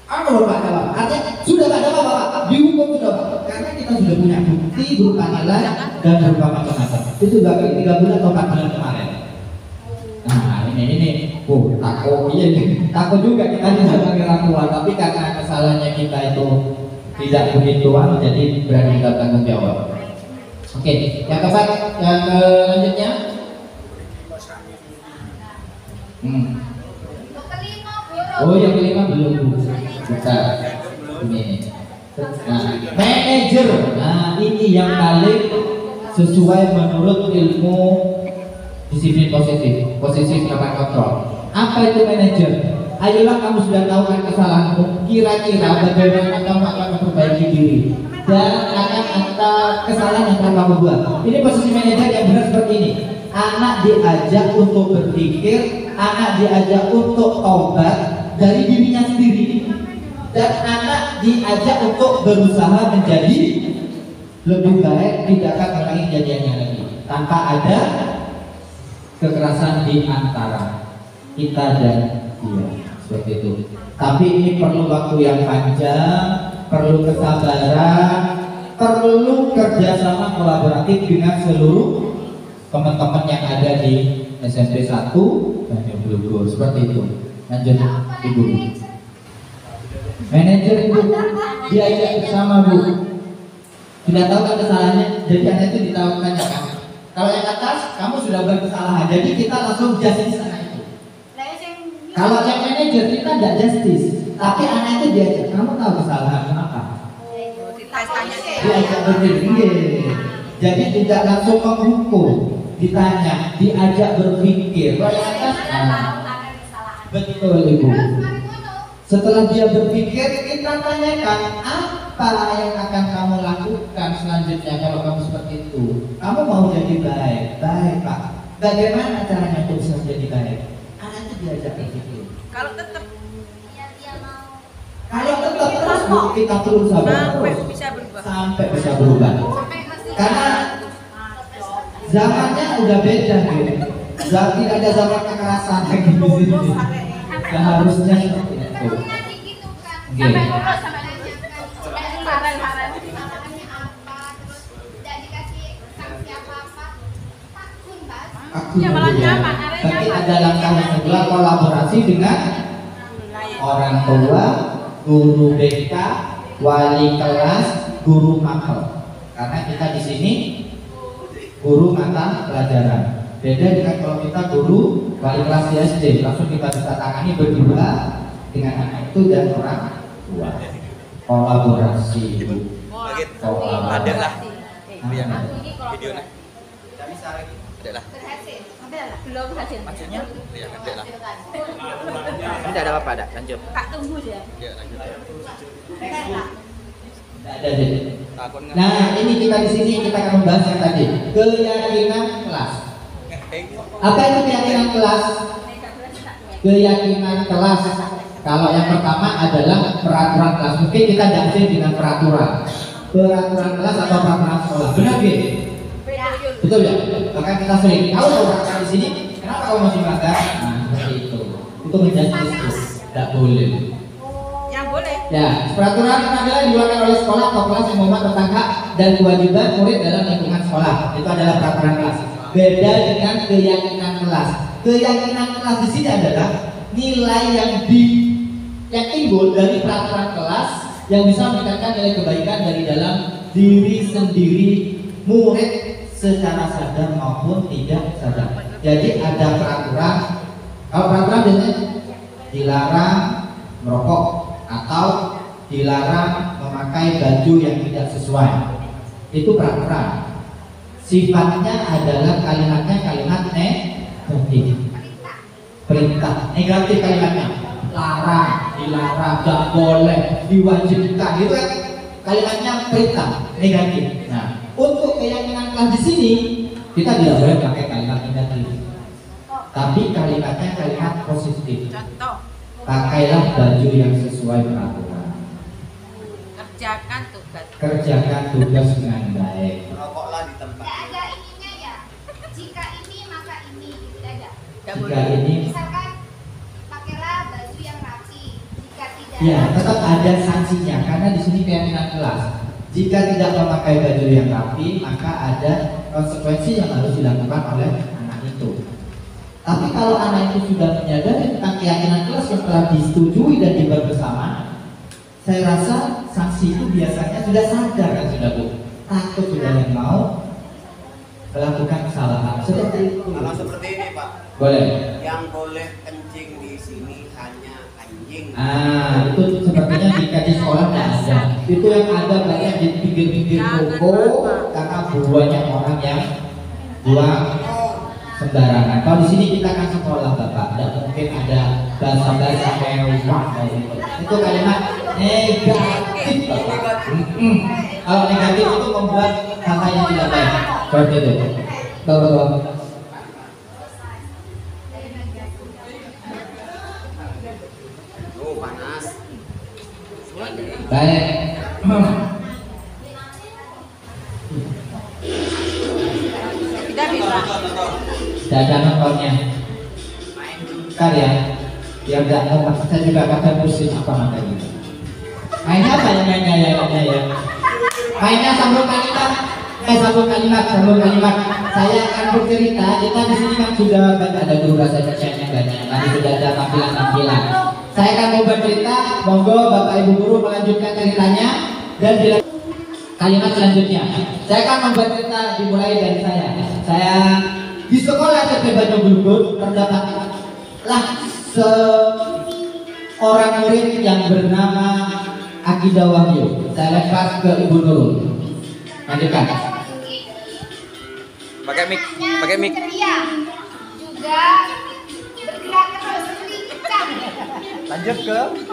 Apa Bapak jawab? Artinya sudah tak ada Bapak, dihukum sudah Bapak. Karena kita sudah punya bukti berupa nilai dan berupa macam-macam. Itu sudah 3 bulan atau 4 bulan kemarin. Nah ini, takut iya nih, takut juga kita didatangi orang tua, tapi karena kesalahannya kita itu tidak begituan, jadi berani kita tanggung jawab. Oke, yang keempat, yang selanjutnya. Oh, yang kelima belum Bu. Kita ini. Nah, manajer. Nah, ini yang paling sesuai menurut ilmu disiplin positif dapat kontrol. Apa itu manajer? Ayolah kamu sudah tahu kan kesalahanmu. Kira-kira bagaimana kamu akan memperbaiki diri dan akan ada kesalahan yang telah kamu buat. Ini posisi manajer yang benar seperti ini. anak diajak untuk berpikir, anak diajak untuk taubat dari dirinya sendiri, dan anak diajak untuk berusaha menjadi lebih baik, tidak akan mengulangi kejadiannya lagi, tanpa ada kekerasan di antara kita dan dia, seperti itu. Tapi ini perlu waktu yang panjang, perlu kesabaran, perlu kerjasama kolaboratif dengan seluruh teman-teman yang ada di SMP 1 dan yang belum, seperti itu. Lanjut Ibu. Manajer Ibu diajak bersama Bu. Sudah tahu kan kesalahannya, jadi anak itu ditahukan ya kan. Kalau yang atas kamu sudah berkesalahan, jadi kita langsung justice anak itu. Kalau yang manajer kita tidak justice, tapi anak itu diajak, kamu tahu kesalahan kenapa? Diajak berpikir, jadi tidak langsung menghukum, ditanya, diajak berpikir. Kalau yang atas, betul Ibu. Setelah dia berpikir, kita tanyakan apa yang akan kamu lakukan selanjutnya kalau kamu seperti itu. Kamu mau jadi baik, baik Pak. Bagaimana caranya untuk bisa jadi baik? Anak itu diajak berpikir. Kalau tetap Kalau tetap terus Bu, kita terus sabar sampai terus bisa berubah. sampai bisa berubah. Karena zamannya udah beda gitu. Tidak ada zaman kekerasan lagi di sini. Seharusnya seperti itu. Sampai lulus, sampai haren-haren. Ya, tapi ada langkah yang kedua, kolaborasi dengan orang tua, guru BK, wali kelas, guru makel. Karena kita di sini guru mata pelajaran. Beda dengan kalau kita guru wali kelas di SD, langsung kita bisa tangani berdua dengan anak itu dan orang tua. Kolaborasi. Ada lah videonya. Tidak bisa lagi. Ada lah. Berhasil. Belum berhasil. Maksudnya? Ya, ada lah. Ini tidak ada apa-apa, ada. Lanjut. Kak tunggu ya. Ya, lanjut. Ada jadi. Nah, ini kita di sini kita akan membahas yang tadi, keyakinan kelas. Apa itu keyakinan kelas? Keyakinan kelas. Kalau yang pertama adalah peraturan kelas. Mungkin kita dasar dengan peraturan kelas atau peraturan sekolah. Benar gitu? Betul ya? Maka kita sering tahu orang di sini. Kenapa kamu masih makan? Nah, seperti itu. Itu menjadi itu. Tidak boleh. Yang boleh. Ya, peraturan adalah dikeluarkan oleh sekolah atau kelas yang memuat tentang hak dan kewajiban murid dalam lingkungan sekolah. Itu adalah peraturan kelas. Beda dengan keyakinan kelas. Keyakinan kelas di sini adalah nilai yang timbul dari peraturan kelas yang bisa meningkatkan nilai kebaikan dari dalam diri sendiri murid secara sadar maupun tidak sadar. Jadi ada peraturan. Kalau peraturan biasanya dilarang merokok atau dilarang memakai baju yang tidak sesuai. Itu peraturan. Sifatnya adalah kalimatnya kalimat negatif. Perintah negatif kalimatnya. Larang, dilarang, gak boleh, diwajibkan. Itu kan kalimatnya perintah negatif. Nah, untuk keyakinan kelas di sini kita tidak boleh pakai kalimat negatif. Tapi kalimatnya kalimat positif. Contoh, Pakailah baju yang sesuai peraturan. Kerjakan tugas dengan baik. Rokoklah di tempat. Tidak ada ininya ya. Jika ini maka ini tidak ada. Jika ini, Misalkan pakailah baju yang rapi. Jika tidak. ya tetap ada sanksinya karena di sini keyakinan kelas. Jika tidak memakai baju yang rapi, maka ada konsekuensi yang harus dilakukan oleh anak itu. Tapi kalau anak itu sudah menyadari tentang keyakinan kelas yang telah disetujui dan dibuat bersama, saya rasa sanksi itu biasanya sudah sadar kan, sudah Bu, takut sudah yang mau melakukan kesalahan. Seperti itu. Kalau seperti ini Pak, Boleh. yang boleh kencing di sini hanya anjing. Ah, itu sepertinya di sekolah tidak ada. Itu yang ada banyak di pinggir-pinggir toko karena banyak orang yang buang sembarangan. Kalau di sini kita kan sekolah Bapak, tidak mungkin ada bahasa-bahasa mewah kayak gitu. Itu kalimat negatif Bapak. Kalau negatif itu membuat hal yang tidak baik. Seperti itu. Bapak. Baik. Tidak bisa. Tidak ada nontonnya. Bentar ya. Biar tidak nonton. Saya juga kadang pusing apa makanya. Mainnya apa ya mainnya ya? Mainnya sambung kalimat. Sambung kalimat. Saya akan bercerita. Kita di sini kan sudah ada guru bahasa Indonesia banyak. Tadi sudah ada tampilan. Saya akan mau bercerita. Monggo Bapak Ibu guru melanjutkan ceritanya dan kalimat selanjutnya. Saya akan membuat cerita dimulai dari saya. Saya di sekolah SMP Banyu Gulgur terdapatlah seorang murid yang bernama Akidah Wahyu. Saya lempar ke Ibu Nurul. Lanjutkan. Pakai mic. Ceria, juga bergerak terus kencang. Lanjut ke Bu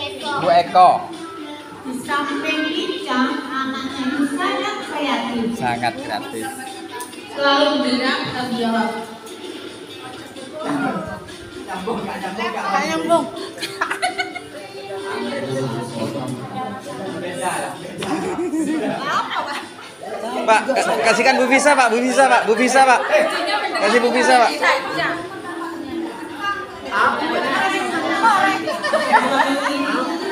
Eko. Bu Eko. Di samping lincah, anaknya itu sangat kreatif. Sangat kreatif. Selalu bergerak tanggung jawab. Tak nyambung. Pak, kasihkan Bu Visa, Pak. Kasih Bu Visa, Pak.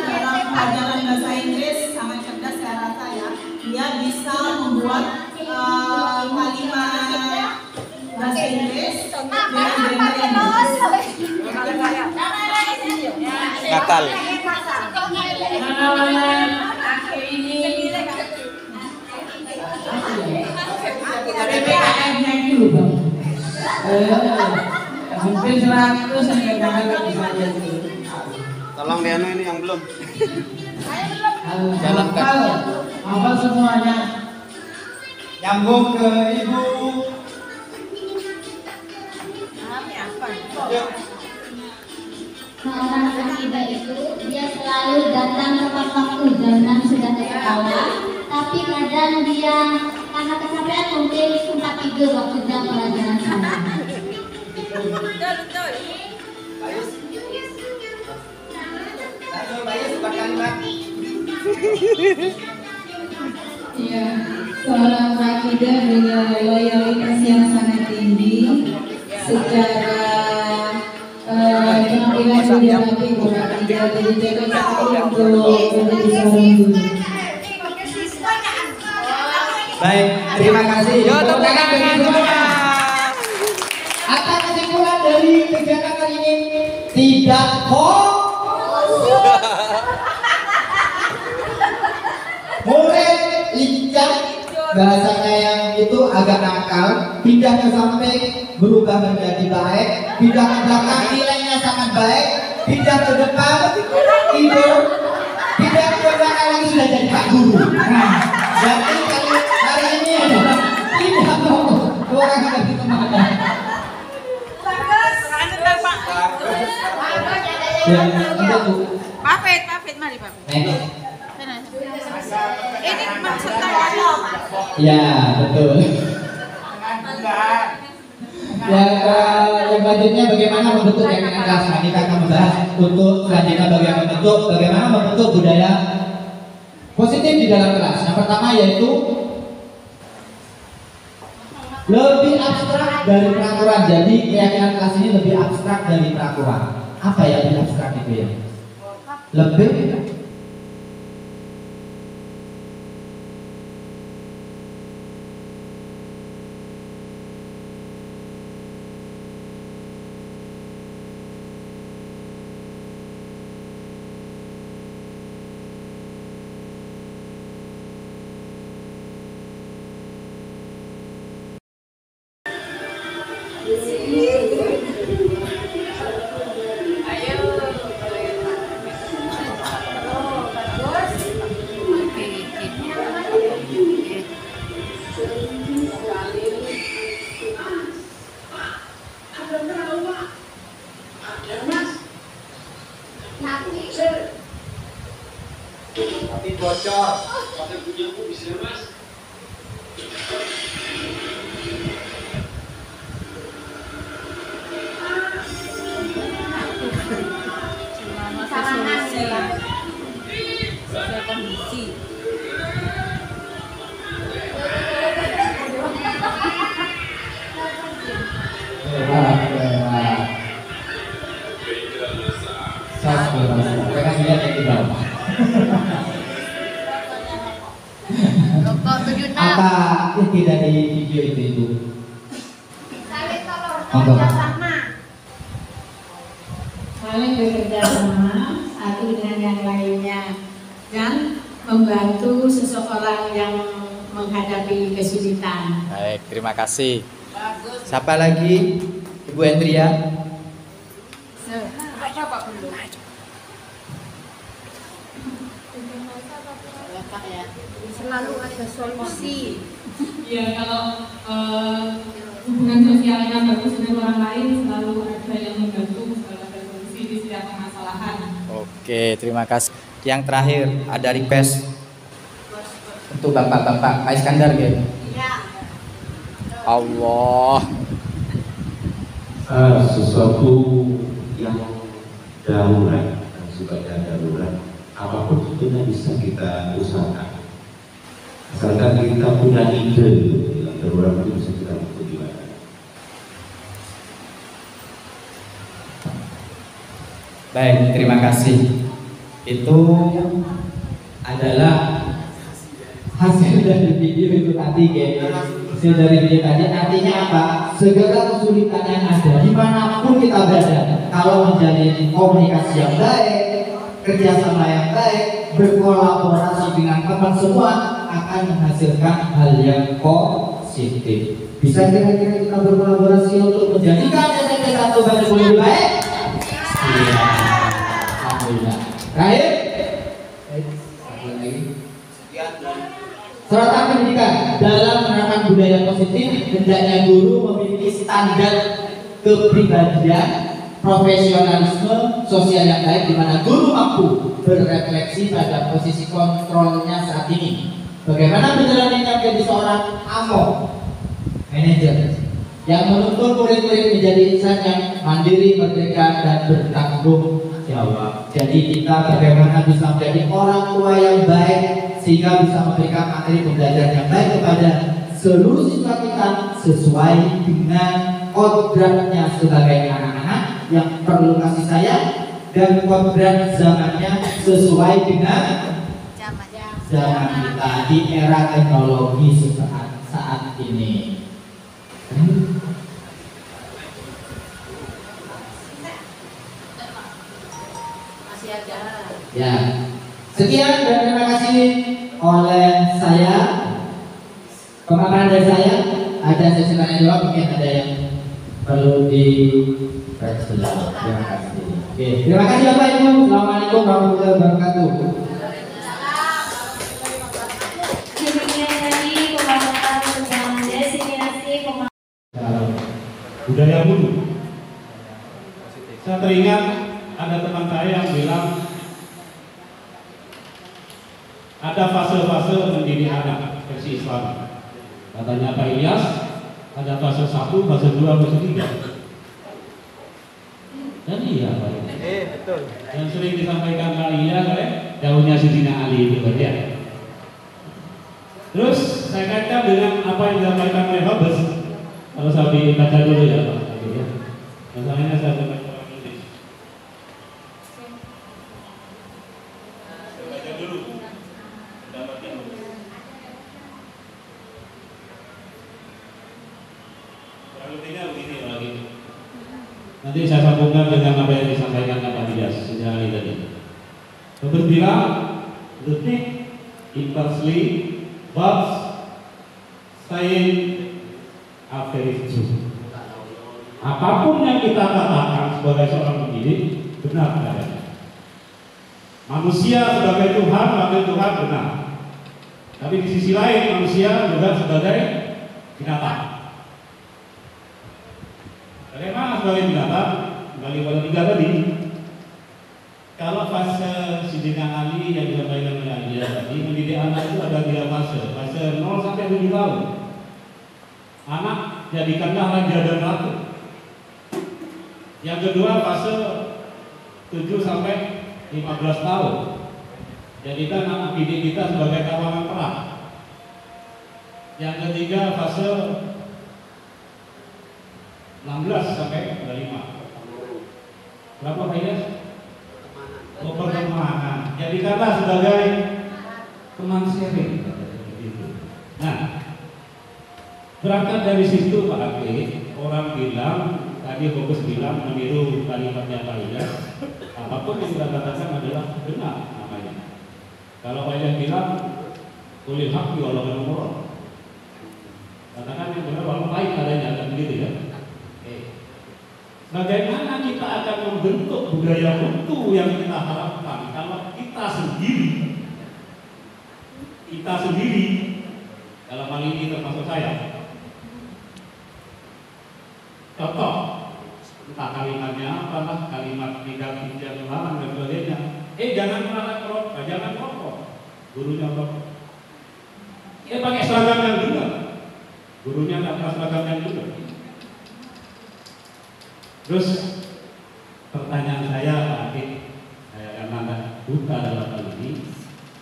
Dalam pelajaran bahasa Inggris sangat cerdas saya rasa ya. Dia bisa membuat kalimat bahasa Inggris dengan grammar yang bagus. Natal. Tolong Dianu ini yang belum. Jalankan. Apa semuanya? Nyambung ke Ibu. Seorang Akidah itu dia selalu datang tepat waktu dan sudah ke sekolah, tapi kadang dia karena kecapean mungkin sempat tidur waktu jam pelajaran saya. Betul. Iya, seorang Akidah dengan loyalitas yang sangat tinggi secara penampilan sudah rapi Akidah jadi jaga sekali untuk menjadi seorang guru. Baik, terima kasih. Yo, tepuk tangan semua. Apa kesimpulan dari kegiatan kali ini? Tidak murid lincah, bahasanya yang itu agak nakal, pindah ke samping berubah menjadi baik, pindah ke belakang nilainya sangat baik, pindah ke depan tidur, pindah ke belakang lagi sudah jadi Pak Guru. Nah, jadi hari ini adalah tidak mau orang yang lebih kemana. Ya, itu tuh. Pafet, mari Pafet. Ini maksudnya apa? Ya, betul. Yang selanjutnya bagaimana membentuk keyakinan kelas. Nah, kita akan membahas untuk selanjutnya bagaimana membentuk budaya positif di dalam kelas. Yang pertama yaitu lebih abstrak dari peraturan. Jadi keyakinan kelas ini lebih abstrak dari peraturan. Apa ya lebih abstrak itu ya? Lebih Tapi bocor. Pada punya aku bisa Mas. Mereka lihat yang tidak. Apa inti dari video itu Ibu? Saling tolong Monggo. bekerja sama. Saling bekerja sama satu dengan yang lainnya dan membantu seseorang yang menghadapi kesulitan. Baik, terima kasih. Siapa lagi? Ibu Endria. Selalu ada solusi. Ya, kalau hubungan sosialnya bagus dengan orang lain, selalu ada yang membantu, selalu ada solusi di setiap permasalahan. Oke, terima kasih. Yang terakhir ada request untuk bapak-bapak Pak Iskandar gitu. Ya. Allah. Sesuatu yang darurat, yang sifatnya darurat, apapun itu bisa kita usahakan. Asalkan kita punya ide yang darurat itu bisa kita lakukan gimana. Baik, terima kasih. Itu adalah hasil dari video itu tadi, guys. Hasil dari video tadi artinya apa? Segala kesulitan yang ada dimanapun kita berada, kalau menjalin komunikasi yang baik, kerjasama yang baik, berkolaborasi dengan teman semua akan menghasilkan hal yang positif. Bisa kira-kira kita berkolaborasi untuk menjadikan SMP 1 Bandung lebih baik? Iya. Alhamdulillah. Terakhir, serata pendidikan dalam menerapkan budaya positif, hendaknya guru memiliki standar kepribadian, profesionalisme, sosial yang baik, di mana guru mampu berefleksi pada posisi kontrolnya saat ini. Bagaimana menjalannya menjadi seorang AMO, manajer, yang menuntun murid-murid menjadi insan yang mandiri, merdeka, dan bertanggung jawab. Jadi kita bagaimana bisa menjadi orang tua yang baik sehingga bisa memberikan materi pembelajaran yang baik kepada seluruh siswa kita sesuai dengan kodratnya sebagai anak-anak yang perlu kasih sayang dan kodrat zamannya sesuai dengan zaman kita di era teknologi saat ini. Ya, sekian dan terima kasih oleh saya. Pemaparan dari saya. Ada sesi tanya jawab, mungkin ada yang perlu direspon. Terima kasih. Oke, terima kasih Bapak Ibu. Assalamualaikum warahmatullahi wabarakatuh. Demikian tadi pembahasan tentang destinasi budaya bunuh. Saya teringat ada teman saya yang bilang ada fase-fase mendidik anak versi Islam. Katanya Pak Ilyas ada fase 1, fase 2, fase 3. Dan iya Pak. Betul. Yang sering disampaikan Pak Ilyas oleh daunnya Sidina Ali itu ya. Terus saya kaitkan dengan apa yang disampaikan oleh Hobbes. Kalau saya baca dulu ya Pak. Masalahnya saya baca orang Inggris. Saya baca dulu. Pendapatnya Hobbes. Kurang lebihnya begini lagi. Nanti saya sambungkan dengan apa yang disampaikan Pak Ilyas Sidina Ali tadi. Hobbes bilang, the thing inversely but saying a very true. Apapun yang kita katakan sebagai seorang pendidik benar adanya. Manusia sebagai Tuhan, wakil Tuhan benar. Tapi di sisi lain manusia juga sebagai binatang. Bagaimana sebagai binatang? Kembali pada 3 tadi. Kalau fase Sidina Ali yang disampaikan oleh Anda tadi, mendidik anak itu ada 3 fase. Fase 0 sampai 7 tahun. Anak jadikanlah raja dan ratu. Yang kedua fase 7 sampai 15 tahun. Jadikan anak didik kita sebagai kawanan perang. Yang ketiga fase 16 sampai 25. Berapa Pak Ilyas? jadikanlah sebagai teman sharing. Nah, berangkat dari situ Pak Ake, orang bilang, tadi Fokus bilang meniru kalimatnya Pak Ida, apapun yang kita katakan adalah benar namanya. Kalau Pak Ida bilang, kulil haqqi walau kana murad, katakan yang benar walau pahit adanya, kan begitu ya. Bagaimana kita akan membentuk budaya mutu yang kita harapkan kalau kita sendiri dalam hal ini termasuk saya, contoh entah kalimatnya apalah, kalimat negatif yang melarang dan sebagainya, jangan merokok, jangan merokok, gurunya merokok, pakai seragam yang juga, gurunya nggak pakai seragam yang juga. Terus pertanyaan saya Pak Adik, saya karena nggak buta dalam hal ini,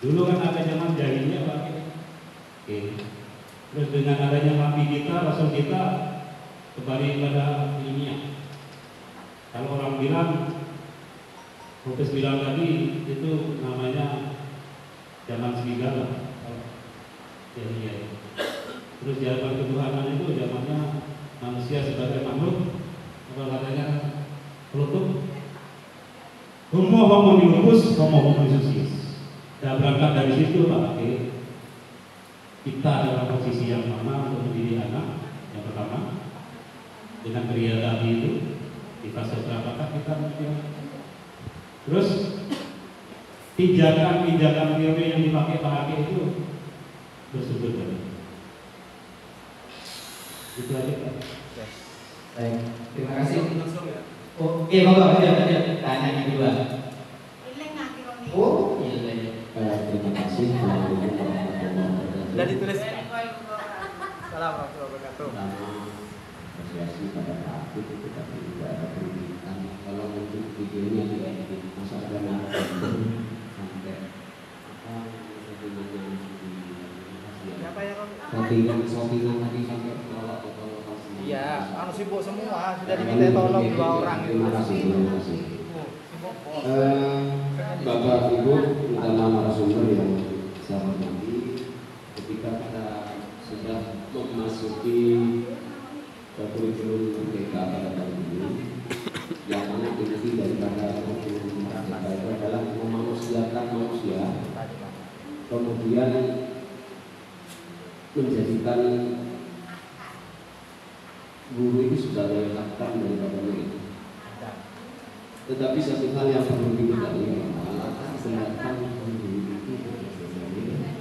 dulu kan ada zaman jahiliyah Pak Adik. Terus dengan adanya mati kita, rasul kita kembali pada ilmiah. Kalau orang bilang, Fokus bilang tadi itu namanya zaman serigala, jahiliyah. Terus zaman ketuhanan itu zamannya manusia sebagai makhluk. Kalau katanya pelutuk homo hominidus homo hominidus. Dan berangkat dari situ Pak Ake, kita dalam posisi yang mana untuk mendidik anak. Yang pertama, dengan kriya tadi itu di fase berapakah kita mendidik. Terus pijakan teori yang dipakai Pak Ake itu bersebut tadi. Itu aja Pak. Baik, terima kasih. Oke, monggo ada tanya yang kedua. Oh, iya. Terima kasih. Sudah ditulis. Assalamualaikum warahmatullahi wabarakatuh. Apresiasi pada Pak Aktif itu tapi tidak ada permintaan. Kalau untuk videonya tidak edit, masa ada narasumber sampai shottingan tadi sampai kalau iya, sibuk semua, sudah diminta tolong 2 orang. Terima kasih. Bapak Ibu, utama narasumber yang saya hormati, ketika kita sudah memasuki kurikulum merdeka pada tahun ini, yang mana inti daripada kurikulum merdeka itu adalah memanusiakan manusia, kemudian menjadikan guru itu sebagai latar daripada murid. Tetapi satu hal yang perlu diketahui bahwa latar belakang guru itu berbeda-beda.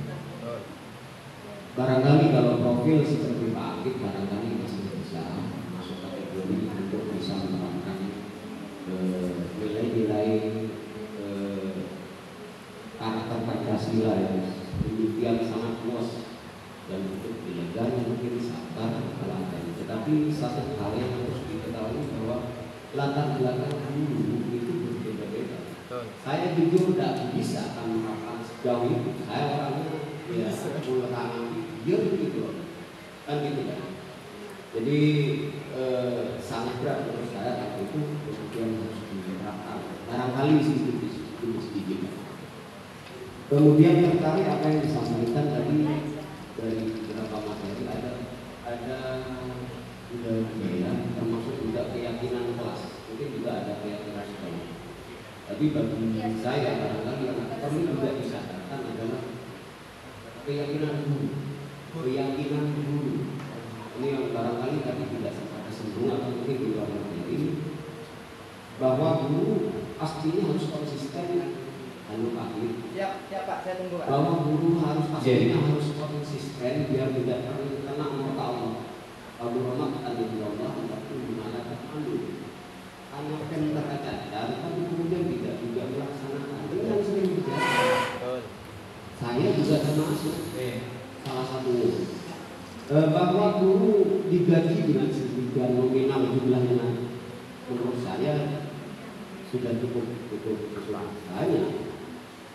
Barangkali kalau profil seperti Pak Akif barangkali masih bisa masuk kategori untuk bisa menerapkan nilai-nilai karakter Pancasila yang demikian sangat luas dan untuk dileganya mungkin sabar pelanggan. Tetapi satu hal yang harus diketahui bahwa latar belakang guru itu berbeda-beda. Saya jujur tidak bisa akan menerapkan sejauh itu. Saya orangnya ya mengetahui dia gitu kan gitu kan. Jadi sangat berat menurut saya tapi itu kemudian harus diterapkan. Barangkali itu sedikit. Kemudian tertarik apa yang disampaikan tadi dari beberapa materi ada budaya termasuk juga keyakinan kelas, mungkin juga ada keyakinan sekolah. Tapi bagi saya barangkali yang perlu juga disadarkan adalah keyakinan guru. Ini yang barangkali tadi tidak sempat disinggung atau mungkin di luar materi, bahwa guru pastinya harus konsisten. Lalu akhir. Ya Pak, saya tunggu Pak. Bahwa guru harus pastinya harus konsisten biar tidak terkena murka Allah. Abu Rahmat Al-Jawabah itu dimana terpandu. Anak yang tercacat, tapi kemudian tidak juga melaksanakan. Ini yang sering terjadi. Saya juga termasuk salah satunya. Bahwa guru digaji dengan sedemikian nominal jumlahnya, menurut saya sudah cukup banyak.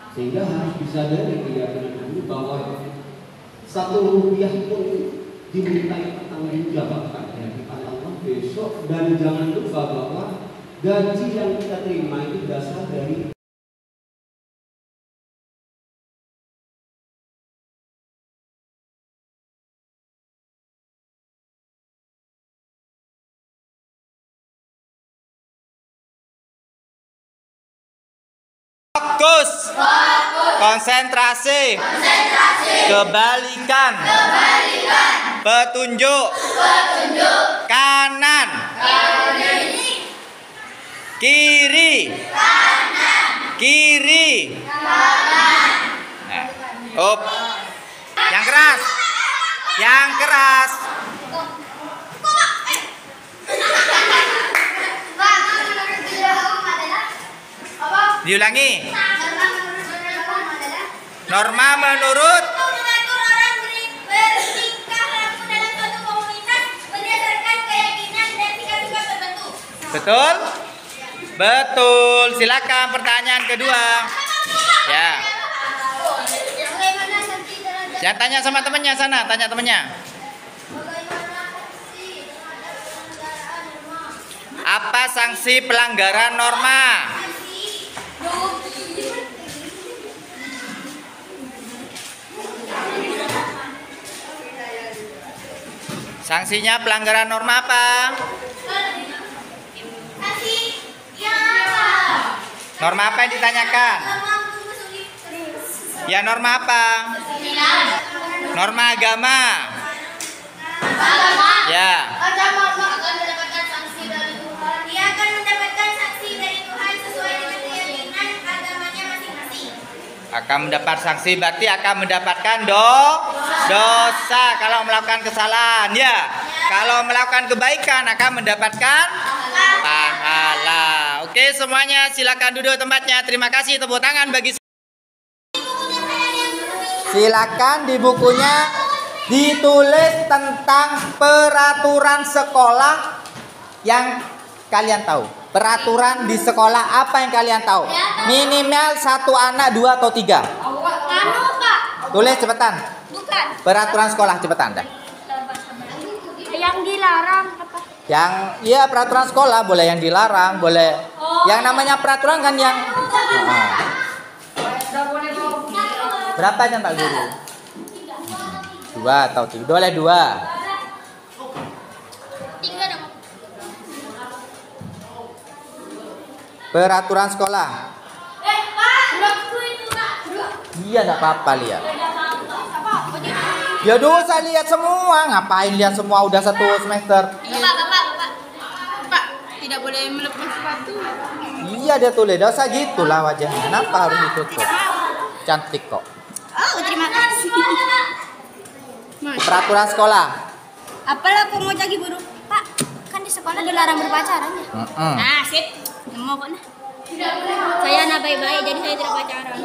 Sehingga harus disadari keyakinan guru bahwa 1 rupiah pun dimintai pertanggungjawaban dari Allah besok, dan jangan lupa bahwa gaji yang kita terima itu dasar dari Fokus. Konsentrasi. Kebalikan. Petunjuk. Kanan. Kiri. Kiri. Nah, up. Yang keras. Yang keras. Diulangi. Norma menurut betul? Betul. Silakan pertanyaan kedua. Ya. Jangan tanya sama temannya sana, tanya temannya. Apa sanksi pelanggaran norma? Sanksinya pelanggaran norma apa? Norma apa yang ditanyakan? Ya norma apa? Norma agama. Ya. Akan mendapat sanksi berarti akan mendapatkan dosa kalau melakukan kesalahan ya. Kalau melakukan kebaikan akan mendapatkan pahala. Oke semuanya silakan duduk tempatnya. Terima kasih, tepuk tangan bagi. Silakan di bukunya ditulis tentang peraturan sekolah yang kalian tahu. Peraturan di sekolah apa yang kalian tahu? Minimal 1 anak, 2 atau 3. Tulis cepetan. Bukan. Peraturan sekolah cepetan dah. Yang dilarang apa? Yang iya peraturan sekolah boleh yang dilarang, boleh. Yang namanya peraturan kan yang berapa aja Pak Guru? 2 atau 3? Boleh 2. Peraturan sekolah. Iya enggak apa-apa lihat. Ya dosa lihat semua. Ngapain lihat semua udah 1 semester? Pak, tidak boleh melepas sepatu. Iya dia tulis dosa gitulah wajahnya. Kenapa harus ditutup? Cantik kok. Oh, terima kasih. Peraturan sekolah. Apalah aku mau jadi guru? Pak, kan di sekolah dilarang berpacaran ya? Nah, sip. Nemu kok nah. Saya anak baik-baik jadi saya tidak pacaran.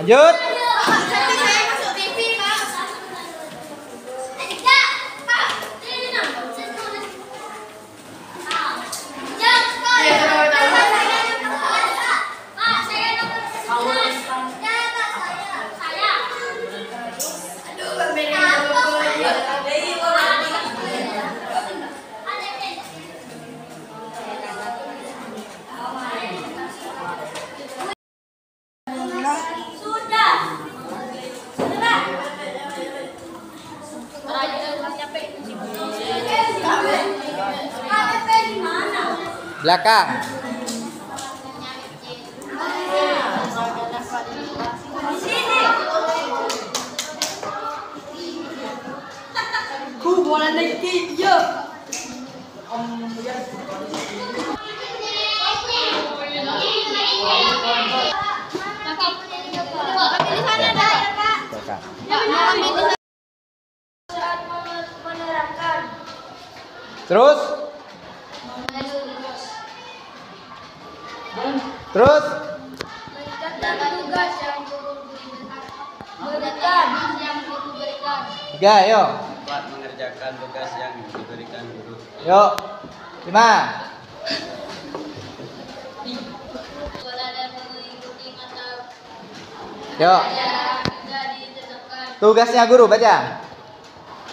Lanjut. Belakang. Sini. Bola naik yo. Terus? Terus? Tiga, ayo. Dapat mengerjakan tugas yang diberikan guru. Yuk. 5. Yuk. Tugasnya guru baca.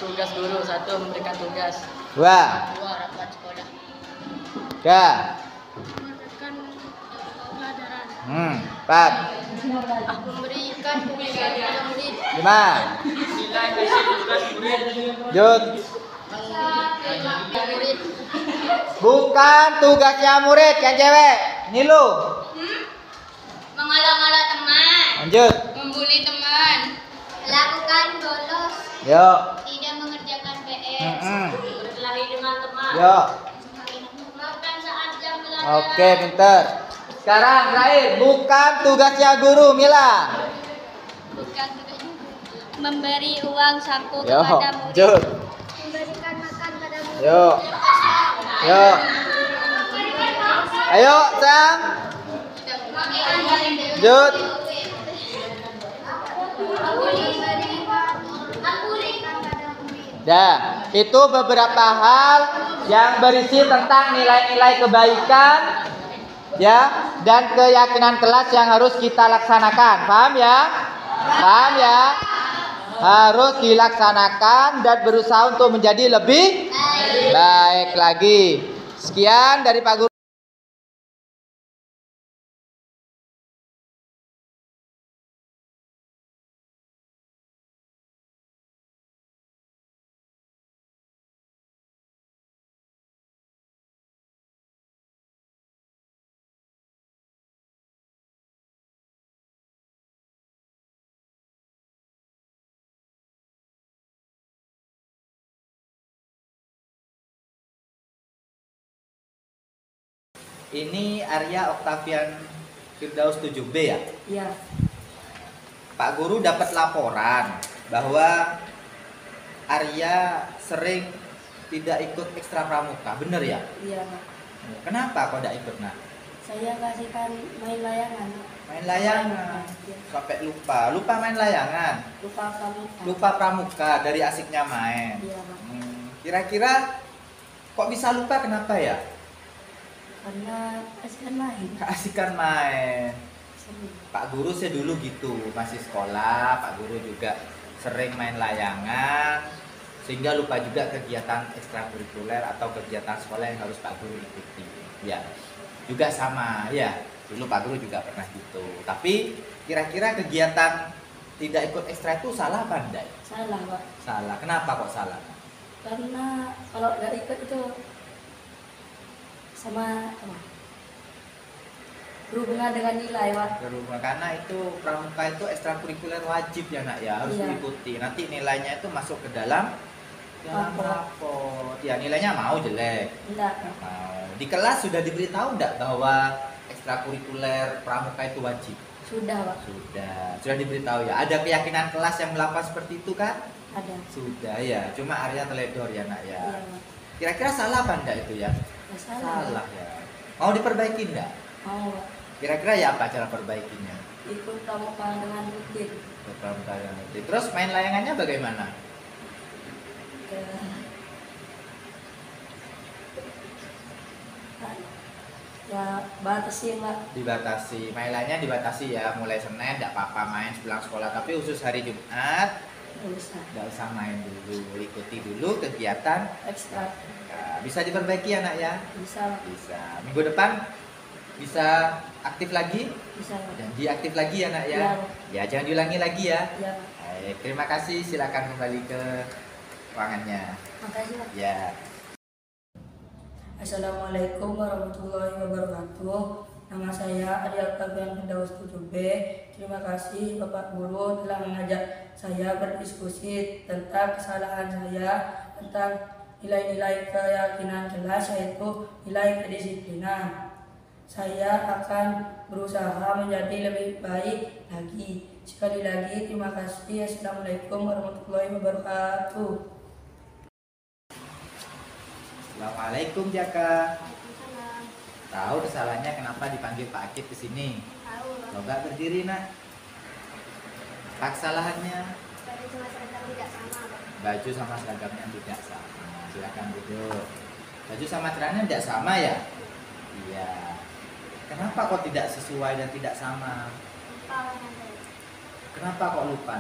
Tugas guru 1 memberikan tugas. 2. 2 rapat sekolah. 3. Memberikan pelajaran. 4. Memberikan tugas kepada murid. 5. Nilai hasil tugas murid. Jut. Murid. Bukan tugasnya murid yang cewek. Ini lu. Mengalah-ngalah teman. Lanjut. Membuli teman. Lakukan bolos. Yuk. Tidak mengerjakan PS. Berkelahi dengan teman. Yuk. Makan saat jam pelajaran. Oke, pinter. Sekarang terakhir, bukan tugasnya guru, Mila. Bukan tugasnya guru. Memberi uang saku Yo, kepada murid. Jut. Memberikan makan pada murid. Yuk. Yuk. Ayo, Sam. Jut. Dah, itu beberapa hal yang berisi tentang nilai-nilai kebaikan ya dan keyakinan kelas yang harus kita laksanakan. Paham ya? Paham ya? Harus dilaksanakan dan berusaha untuk menjadi lebih baik lagi. Sekian dari Pak Guru. Ini Arya Octavian Firdaus 7B ya? Iya. Pak Guru dapat laporan bahwa Arya sering tidak ikut ekstra pramuka, bener ya? Iya, Pak. Kenapa kok tidak ikut, nak? Saya kasihkan main layangan. Main layangan, sampai lupa main layangan. Lupa pramuka. Lupa pramuka dari asiknya main. Iya, Pak. Kira-kira kok bisa lupa, kenapa ya? Karena keasikan main. Keasikan main. Sering. Pak Guru saya dulu gitu, masih sekolah, Pak Guru juga sering main layangan, sehingga lupa juga kegiatan ekstrakurikuler atau kegiatan sekolah yang harus Pak Guru ikuti. Ya, juga sama, ya. Dulu Pak Guru juga pernah gitu. Tapi kira-kira kegiatan tidak ikut ekstra itu salah apa enggak? Salah, Pak. Salah. Kenapa kok salah? Karena kalau nggak ikut itu sama apa? Berhubungan dengan nilai, Pak. Berhubungan, karena itu pramuka itu ekstrakurikuler wajib ya, nak ya, harus Iya. diikuti. Nanti nilainya itu masuk ke dalam raport. Ya, nilainya mau jelek. Enggak, Pak. Mau. Di kelas sudah diberitahu enggak bahwa ekstrakurikuler pramuka itu wajib? Sudah, Pak. Sudah diberitahu ya. Ada keyakinan kelas yang melakukan seperti itu kan? Ada. Sudah ya. Cuma Arya teledor ya, nak ya. Iya, Pak. Kira-kira salah apa enggak itu ya? Ya, salah. ya. Mau diperbaiki enggak? Mau, Pak. Kira-kira ya apa cara perbaikinya? Ikut pramuka dengan rutin. Pramuka yang rutin. Terus main layangannya bagaimana? Ya batasi, Pak. Dibatasi, mainannya dibatasi ya, mulai Senin tidak apa-apa main sepulang sekolah, tapi khusus hari Jumat nggak usah main dulu, ikuti dulu kegiatan ekstra. Nah, bisa diperbaiki ya, nak ya? Bisa. Bisa. Minggu depan bisa aktif lagi? Bisa. Janji aktif lagi ya, nak ya? Ya. Ya, jangan diulangi lagi ya. Ya. Baik, terima kasih, silakan kembali ke ruangannya. Makasih, Pak. Ya. Assalamualaikum warahmatullahi wabarakatuh. Nama saya Arya Octavian Firdaus 7B. Terima kasih Bapak Guru telah mengajak saya berdiskusi tentang kesalahan saya tentang nilai-nilai keyakinan kelas, yaitu nilai kedisiplinan. Saya akan berusaha menjadi lebih baik lagi. Sekali lagi terima kasih. Assalamualaikum warahmatullahi wabarakatuh. Assalamualaikum Jaka. Tahu kesalahannya kenapa dipanggil Pak Akib ke sini? Tahu. Coba berdiri nak. Apa kesalahannya? Baju sama seragam tidak sama. Baju sama seragamnya tidak sama. Silakan duduk. Baju sama celananya tidak sama ya? Iya. Kenapa kok tidak sesuai dan tidak sama? Lupa warna saya. Kenapa kok lupa?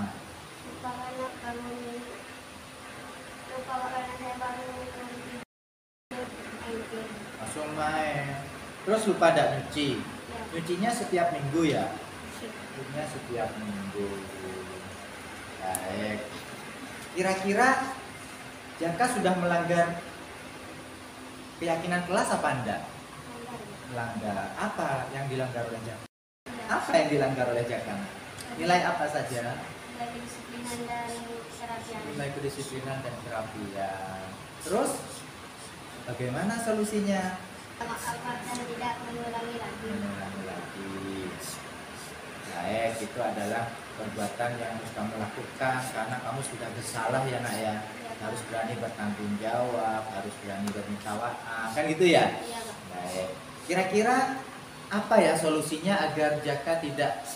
Lupa warna bangun. Lupa warna saya bangun. Langsung main. Terus lupa tidak nyuci? Ya. Nyucinya setiap minggu ya? Nyucinya setiap minggu. Baik. Kira-kira Jaka sudah melanggar keyakinan kelas apa enggak? Melanggar. Apa yang dilanggar oleh Jaka? Apa yang dilanggar oleh Jaka? Nilai apa saja? Nilai kedisiplinan dan kerapian. Nilai kedisiplinan dan kerapian. Terus bagaimana solusinya? Maafkan dan tidak mengulangi lagi. Mengulangi lagi. Baik, itu adalah perbuatan yang harus kamu lakukan karena kamu sudah bersalah ya nak ya. Harus berani bertanggung jawab, harus berani berminta maaf, kan gitu ya? Iya, Pak. Baik. Kira-kira apa ya solusinya agar Jaka tidak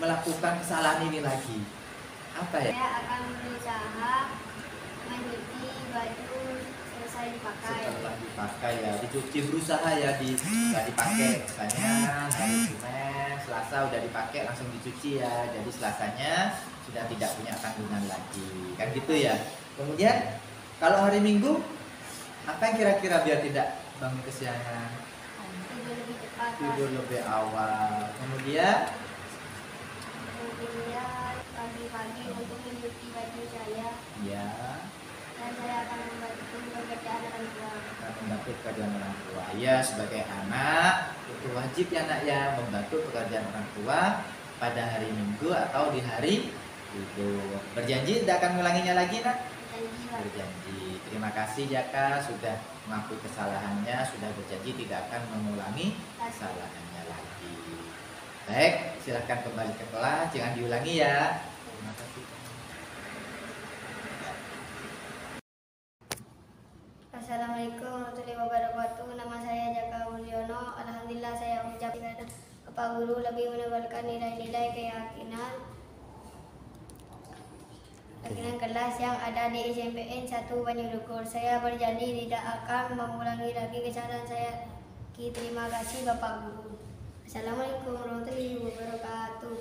melakukan kesalahan ini lagi? Apa ya? Saya akan berusaha mencuci baju selesai dipakai. Setelah dipakai ya, dicuci berusaha ya nggak dipakai. Misalnya hari Senin, Selasa udah dipakai langsung dicuci ya. Jadi Selasanya sudah tidak punya tanggungan lagi, kan gitu ya. Kemudian kalau hari Minggu, apa yang kira-kira biar tidak bangun kesiangan? Tidur lebih cepat. Tidur lebih awal. Kemudian pagi-pagi untuk mencuci baju saya. ya, Dan saya akan membantu pekerjaan orang tua. membantu pekerjaan orang tua. Ya, sebagai anak itu wajib ya nak ya membantu pekerjaan orang tua pada hari Minggu atau di hari itu. Berjanji tidak akan mengulanginya lagi nak? Berjanji. Terima kasih Jaka sudah mengakui kesalahannya, sudah berjanji tidak akan mengulangi kesalahannya lagi. Baik, silahkan kembali ke kelas, jangan diulangi ya. Terima kasih. Assalamualaikum warahmatullahi wabarakatuh. Nama saya Jaka Mulyono. Alhamdulillah saya mengucapkan kepada guru lebih menebalkan nilai-nilai keyakinan kelas yang ada di SMPN 1 Banyudukur. Saya berjanji tidak akan mengulangi lagi kesalahan saya. Terima kasih Bapak Guru. Assalamualaikum warahmatullahi wabarakatuh.